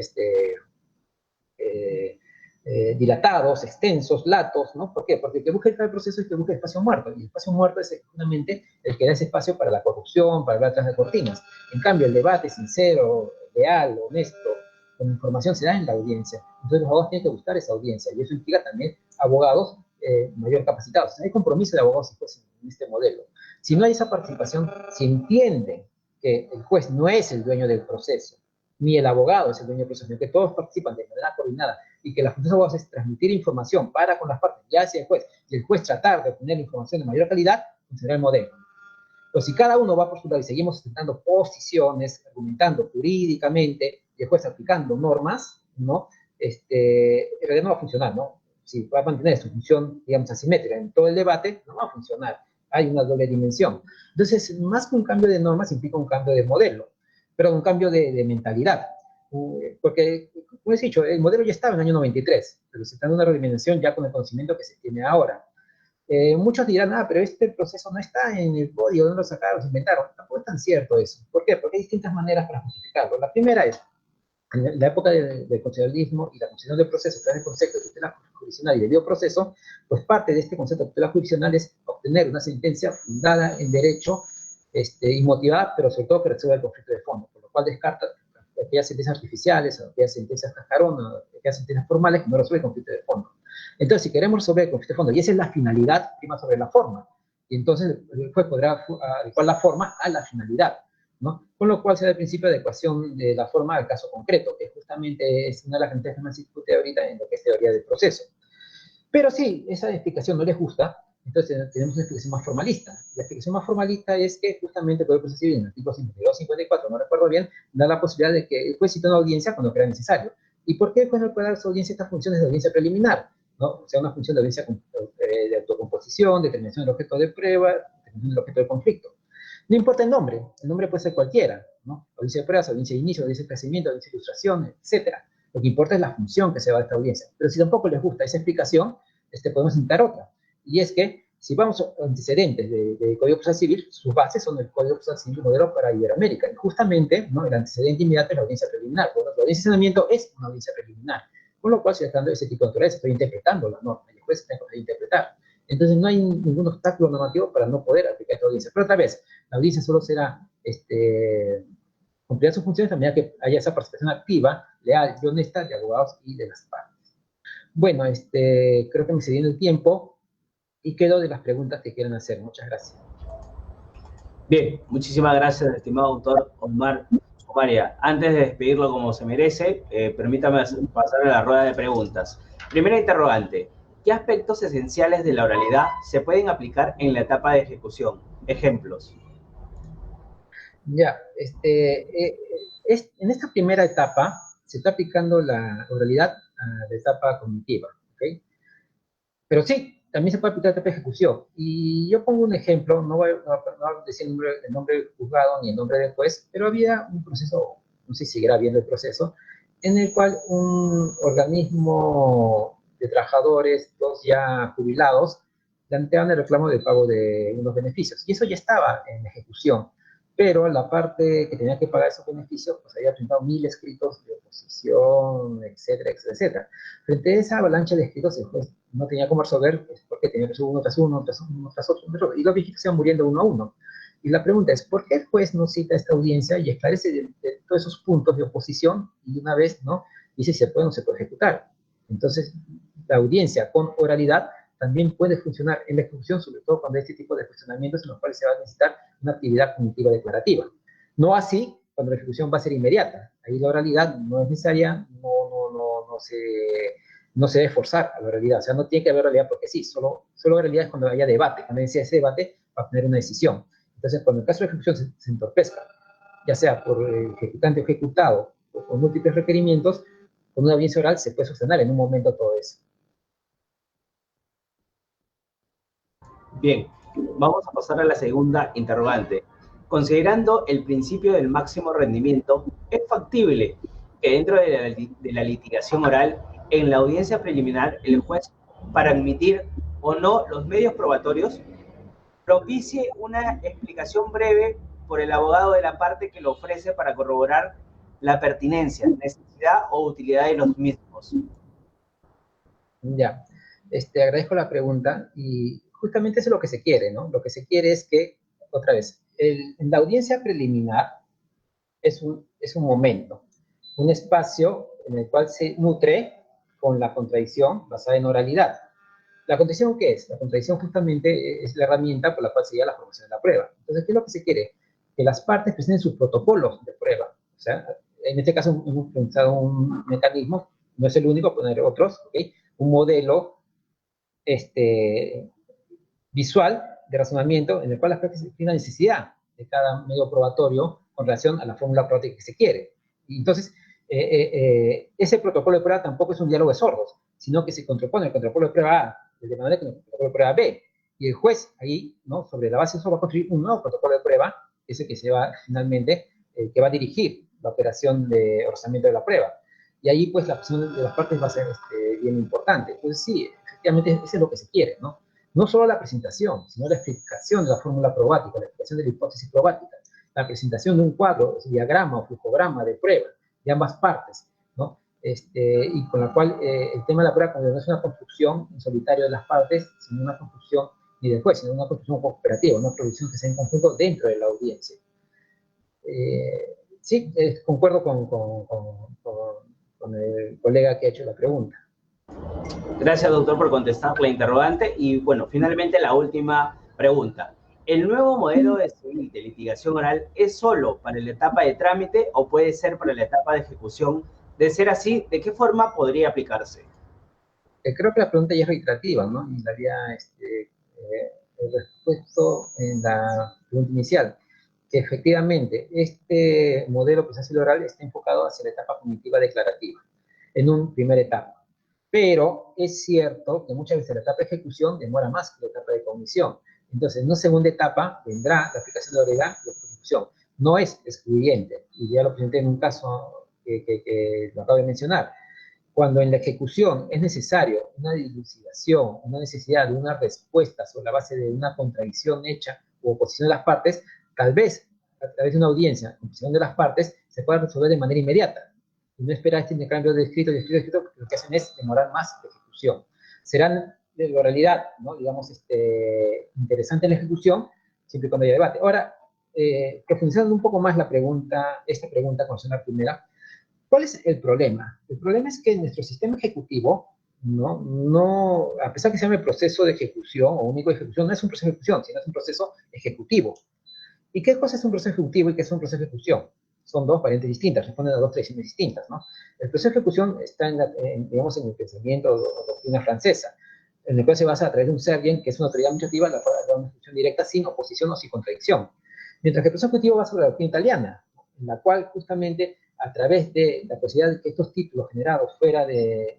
dilatados, extensos, latos, ¿no? ¿Por qué? Porque el que busca el proceso es que busca el espacio muerto, y el espacio muerto es justamente el que da ese espacio para la corrupción, para hablar tras de cortinas. En cambio, el debate sincero, leal, honesto, con información se da en la audiencia. Entonces los abogados tienen que buscar esa audiencia, y eso implica también abogados mayor capacitados. Hay compromiso de abogados pues, en este modelo. Si no hay esa participación, si entienden que el juez no es el dueño del proceso, ni el abogado es el dueño del proceso, sino que todos participan de manera coordinada y que la función de abogados es transmitir información para con las partes, ya hacia el juez, y el juez tratar de obtener información de mayor calidad, será el modelo. Pero si cada uno va por su lado y seguimos sustentando posiciones, argumentando jurídicamente y el juez aplicando normas, ¿no? En realidad no va a funcionar, ¿no? Si va a mantener su función, digamos, asimétrica en todo el debate, no va a funcionar. Hay una doble dimensión. Entonces, más que un cambio de normas, implica un cambio de modelo, pero un cambio de mentalidad. Porque, como he dicho, el modelo ya estaba en el año 93, pero se está dando una redimensión ya con el conocimiento que se tiene ahora. Muchos dirán, pero este proceso no está en el código, no lo sacaron, se inventaron. Tampoco es tan cierto eso. ¿Por qué? Porque hay distintas maneras para justificarlo. La primera es, en la época del constitucionalismo y la concepción del proceso, que es el concepto de tutela jurisdiccional y debido proceso, pues parte de este concepto de tutela jurisdiccional es obtener una sentencia fundada en derecho y motivada, pero sobre todo que resuelva el conflicto de fondo, por lo cual descarta aquellas sentencias artificiales, aquellas sentencias cascaronas, aquellas sentencias formales que no resuelven el conflicto de fondo. Entonces, si queremos resolver el conflicto de fondo, y esa es la finalidad, prima sobre la forma, y entonces el juez podrá adecuar la forma a la finalidad, ¿no? Con lo cual se da el principio de adecuación de la forma al caso concreto, que justamente es una de las sentencias que más se discute ahorita en lo que es teoría del proceso. Pero sí, esa explicación no les gusta, entonces tenemos una explicación más formalista. La explicación más formalista es que justamente el Código Procesal Civil, en el artículo 52, 54, no recuerdo bien, da la posibilidad de que el juez cite una audiencia cuando crea necesario. ¿Y por qué el juez no puede dar su audiencia estas funciones de audiencia preliminar? ¿No? O sea, una función de audiencia de autocomposición, determinación del objeto de prueba, determinación del objeto del conflicto. No importa el nombre puede ser cualquiera, ¿no? Audiencia de pruebas, audiencia de inicio, audiencia de crecimiento, audiencia de ilustración, etc. Lo que importa es la función que se va a esta audiencia. Pero si tampoco les gusta esa explicación, podemos intentar otra. Y es que, si vamos a antecedentes del Código Procesal Civil, sus bases son el Código Procesal Civil modelo para Iberoamérica. Y justamente, ¿no? El antecedente inmediato es la audiencia preliminar. Bueno, la audiencia de saneamiento es una audiencia preliminar. Con lo cual, si estoy dando ese tipo de naturaleza, estoy interpretando la norma. Y el juez tiene que interpretar. Entonces, no hay ningún obstáculo normativo para no poder aplicar esta audiencia. Pero otra vez, la audiencia solo será cumplir sus funciones a medida que haya esa participación activa, leal y honesta de abogados y de las partes. Bueno, creo que me excedí en el tiempo y quedo de las preguntas que quieran hacer. Muchas gracias. Bien, muchísimas gracias, estimado doctor Osmar Sumaria. Antes de despedirlo como se merece, permítame pasar a la rueda de preguntas. Primera interrogante. ¿Qué aspectos esenciales de la oralidad se pueden aplicar en la etapa de ejecución? Ejemplos. Ya, en esta primera etapa se está aplicando la oralidad a la etapa cognitiva, ¿ok? Pero sí, también se puede aplicar la etapa de ejecución. Y yo pongo un ejemplo, no voy a decir el nombre del juzgado ni el nombre del juez, pero había un proceso, no sé si seguirá viendo el proceso, en el cual un organismo de trabajadores, dos ya jubilados, planteaban el reclamo del pago de unos beneficios. Y eso ya estaba en ejecución, pero la parte que tenía que pagar esos beneficios, pues había presentado 1000 escritos de oposición, etcétera, etcétera, etcétera. Frente a esa avalancha de escritos, el juez no tenía cómo resolver, pues, porque tenía que subir uno tras uno, tras uno, tras otro, y los viejitos se iban muriendo uno a uno. Y la pregunta es, ¿por qué el juez no cita esta audiencia y esclarece de todos esos puntos de oposición y una vez, ¿no? Dice si se puede o no se puede ejecutar? Entonces, la audiencia con oralidad también puede funcionar en la ejecución, sobre todo cuando hay este tipo de cuestionamientos en los cuales se va a necesitar una actividad cognitiva declarativa. No así cuando la ejecución va a ser inmediata. Ahí la oralidad no es necesaria, no se debe forzar a la realidad. O sea, no tiene que haber realidad porque sí, solo realidad es cuando haya debate. Cuando haya ese debate, va a tener una decisión. Entonces, cuando el caso de ejecución se entorpezca, ya sea por el ejecutante o ejecutado o con múltiples requerimientos, con una audiencia oral se puede sostener en un momento todo eso. Bien, vamos a pasar a la segunda interrogante. Considerando el principio del máximo rendimiento, ¿es factible que dentro de la litigación oral, en la audiencia preliminar, el juez, para admitir o no los medios probatorios, propicie una explicación breve por el abogado de la parte que lo ofrece para corroborar la pertinencia, necesidad o utilidad de los mismos? Ya, agradezco la pregunta y justamente eso es lo que se quiere, ¿no? Lo que se quiere es que, otra vez, en la audiencia preliminar es un momento, un espacio en el cual se nutre con la contradicción basada en oralidad. ¿La contradicción qué es? La contradicción justamente es la herramienta por la cual se llega a la formación de la prueba. Entonces, ¿qué es lo que se quiere? que las partes presenten sus protocolos de prueba. O sea, en este caso hemos pensado un mecanismo, no es el único, poner otros, ¿okay? Un modelo visual de razonamiento en el cual las partes tienen la necesidad de cada medio probatorio con relación a la fórmula práctica que se quiere. Y entonces, ese protocolo de prueba tampoco es un diálogo de sordos, sino que se contrapone el protocolo de prueba A de manera que el protocolo de prueba B. Y el juez ahí, ¿no? Sobre la base de eso va a construir un nuevo protocolo de prueba, ese que se va finalmente, que va a dirigir la operación de ordenamiento de la prueba. Y ahí, pues, la opción de las partes va a ser bien importante. Entonces, sí, efectivamente, eso es lo que se quiere, ¿no? No solo la presentación, sino la explicación de la fórmula probática, la explicación de la hipótesis probática, la presentación de un cuadro, diagrama o flujograma de prueba de ambas partes, ¿no? Y con la cual el tema de la prueba no es una construcción en solitario de las partes, sino una construcción ni del juez, sino una construcción cooperativa, una producción que sea en conjunto dentro de la audiencia. Sí, concuerdo con el colega que ha hecho la pregunta. Gracias, doctor, por contestar la interrogante. Y bueno, finalmente la última pregunta. ¿El nuevo modelo de litigación oral es solo para la etapa de trámite o puede ser para la etapa de ejecución? De ser así, ¿de qué forma podría aplicarse? Creo que la pregunta ya es reiterativa, ¿no? Y la había respuesto en la pregunta inicial, que efectivamente este modelo procesal oral está enfocado hacia la etapa cognitiva declarativa, en una primera etapa. Pero es cierto que muchas veces la etapa de ejecución demora más que la etapa de cognición. Entonces, en una segunda etapa vendrá la aplicación de la oralidad y la ejecución. No es excluyente, y ya lo presenté en un caso que lo acabo de mencionar. Cuando en la ejecución es necesario una dilucidación, una necesidad de una respuesta sobre la base de una contradicción hecha u oposición de las partes, tal vez a través de una audiencia, oposición de las partes, se pueda resolver de manera inmediata. Y no esperar este intercambio de escrito, lo que hacen es demorar más la ejecución. Serán de la oralidad, ¿no? Digamos, interesante en la ejecución, siempre y cuando haya debate. Ahora, profundizando un poco más esta pregunta con la primera, ¿cuál es el problema? El problema es que nuestro sistema ejecutivo, a pesar que se llame proceso de ejecución o único de ejecución, no es un proceso de ejecución, sino es un proceso ejecutivo. ¿Y qué cosa es un proceso ejecutivo y qué es un proceso de ejecución? Son dos variantes distintas, responden a dos tradiciones distintas, ¿no? El proceso de ejecución está digamos, en el pensamiento o doctrina francesa, en el cual se basa a través de un sergen, que es una autoridad administrativa, la cual da una ejecución directa sin oposición o sin contradicción. Mientras que el proceso ejecutivo va sobre la doctrina italiana, en la cual justamente a través de la posibilidad de que estos títulos generados fuera del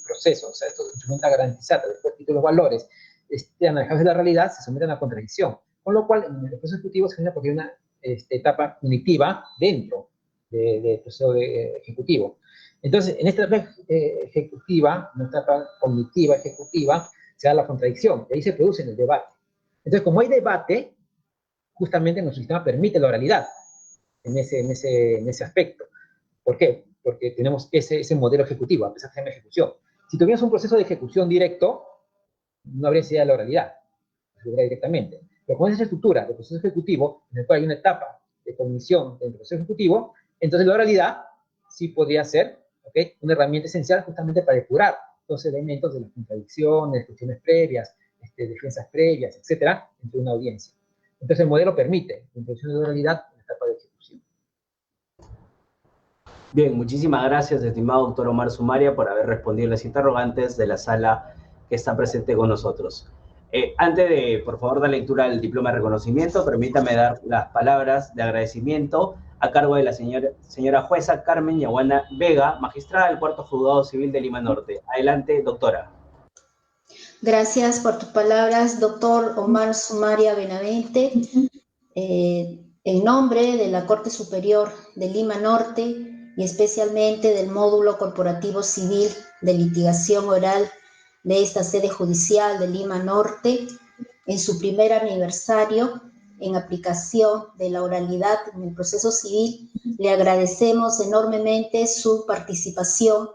proceso, o sea, estos instrumentos garantizados, estos títulos valores, estén alejados de la realidad, se someten a contradicción. Con lo cual, en el proceso ejecutivo se genera porque hay una etapa cognitiva dentro del proceso ejecutivo. Entonces, en esta etapa ejecutiva, en esta etapa cognitiva ejecutiva, se da la contradicción, y ahí se produce el debate. Entonces, como hay debate, justamente nuestro sistema permite la oralidad en ese aspecto. ¿Por qué? Porque tenemos ese modelo ejecutivo, a pesar de que se llama ejecución. Si tuviéramos un proceso de ejecución directo, no habría necesidad de la oralidad, se lograría directamente. Pero con esa estructura de proceso ejecutivo, en el cual hay una etapa de cognición del proceso ejecutivo, entonces la oralidad sí podría ser, ¿okay?, una herramienta esencial justamente para depurar los elementos de las contradicciones, cuestiones previas, defensas previas, etcétera, entre una audiencia. Entonces el modelo permite la introducción de la oralidad en la etapa de ejecución. Bien, muchísimas gracias, estimado doctor Omar Sumaria, por haber respondido las interrogantes de la sala que está presente con nosotros. Antes de, por favor, dar lectura al diploma de reconocimiento, permítame dar las palabras de agradecimiento a cargo de la señora jueza Carmen Yaguana Vega, magistrada del Cuarto Juzgado Civil de Lima Norte. Adelante, doctora. Gracias por tus palabras, doctor Omar Sumaria Benavente. En nombre de la Corte Superior de Lima Norte y especialmente del Módulo Corporativo Civil de Litigación Oral de esta sede judicial de Lima Norte, en su primer aniversario en aplicación de la oralidad en el proceso civil, le agradecemos enormemente su participación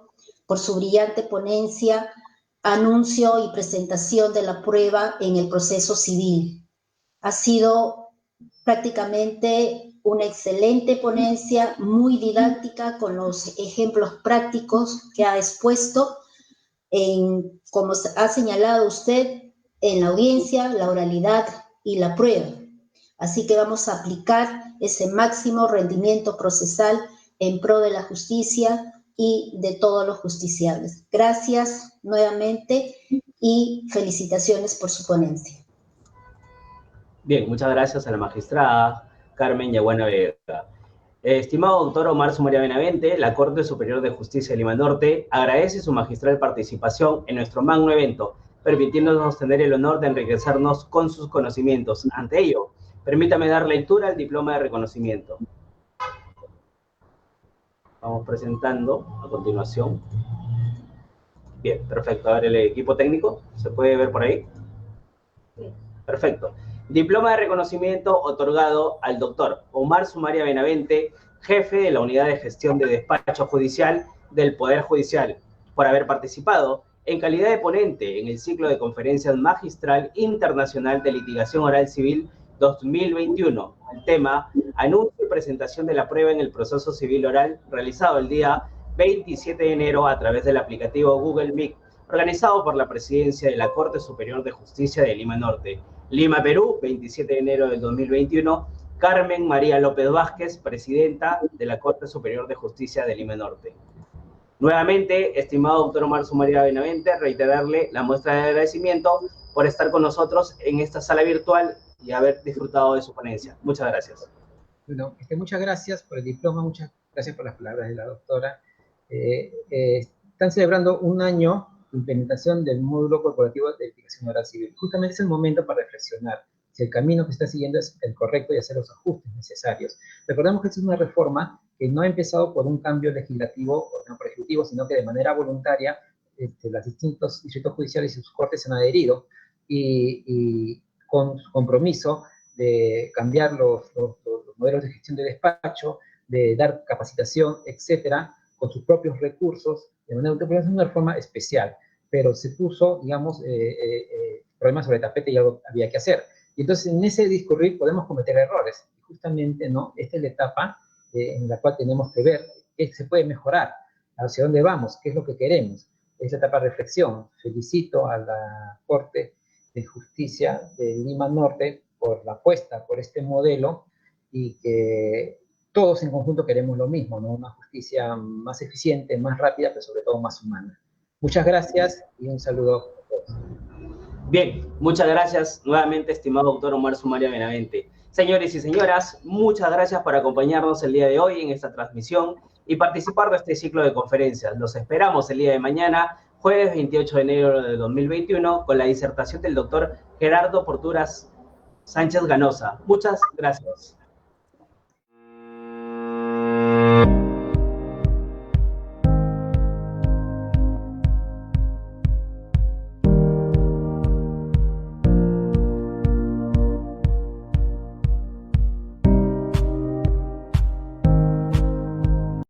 por su brillante ponencia, anuncio y presentación de la prueba en el proceso civil. Ha sido prácticamente una excelente ponencia, muy didáctica, con los ejemplos prácticos que ha expuesto, como ha señalado usted, en la audiencia, la oralidad y la prueba. Así que vamos a aplicar ese máximo rendimiento procesal en pro de la justicia y de todos los justiciables. Gracias nuevamente y felicitaciones por su ponencia. Bien, muchas gracias a la magistrada Carmen Yaguana Vega. Estimado doctor Omar Sumaria Benavente, la Corte Superior de Justicia de Lima Norte agradece su magistral participación en nuestro magno evento, permitiéndonos tener el honor de enriquecernos con sus conocimientos. Ante ello, permítame dar lectura al diploma de reconocimiento. Vamos presentando a continuación. Bien, perfecto. A ver, el equipo técnico, ¿se puede ver por ahí? Perfecto. Diploma de reconocimiento otorgado al doctor Omar Sumaria Benavente, jefe de la Unidad de Gestión de Despacho Judicial del Poder Judicial, por haber participado en calidad de ponente en el ciclo de conferencias magistral internacional de litigación oral civil 2021. El tema, anuncio y presentación de la prueba en el proceso civil oral, realizado el día 27 de enero a través del aplicativo Google Meet, organizado por la Presidencia de la Corte Superior de Justicia de Lima Norte. Lima, Perú, 27 de enero del 2021. Carmen María López Vázquez, presidenta de la Corte Superior de Justicia de Lima Norte. Nuevamente, estimado doctor Omar Sumaria Benavente, reiterarle la muestra de agradecimiento por estar con nosotros en esta sala virtual y haber disfrutado de su ponencia. Muchas gracias. Bueno, muchas gracias por el diploma, muchas gracias por las palabras de la doctora. Están celebrando un año de implementación del módulo corporativo de litigación oral civil. Justamente es el momento para reflexionar si el camino que está siguiendo es el correcto y hacer los ajustes necesarios. Recordemos que esta es una reforma que no ha empezado por un cambio legislativo o no por ejecutivo, sino que de manera voluntaria los distintos distritos judiciales y sus cortes se han adherido y con su compromiso de cambiar los modelos de gestión de despacho, de dar capacitación, etcétera, con sus propios recursos, de manera que es una reforma especial, pero se puso, digamos, problemas sobre el tapete y algo había que hacer. Y entonces en ese discurrir podemos cometer errores. Y justamente, ¿no? Esta es la etapa en la cual tenemos que ver qué se puede mejorar, hacia dónde vamos, qué es lo que queremos. Es la etapa de reflexión. Felicito a la Corte de Justicia de Lima Norte por la apuesta por este modelo y que todos en conjunto queremos lo mismo, ¿no? Una justicia más eficiente, más rápida, pero sobre todo más humana. Muchas gracias y un saludo a todos. Bien, muchas gracias nuevamente, estimado doctor Omar Sumaria Benavente. Señores y señoras, muchas gracias por acompañarnos el día de hoy en esta transmisión y participar de este ciclo de conferencias. Los esperamos el día de mañana, jueves 28 de enero de 2021, con la disertación del doctor Gerardo Porturas Sánchez Ganosa. Muchas gracias.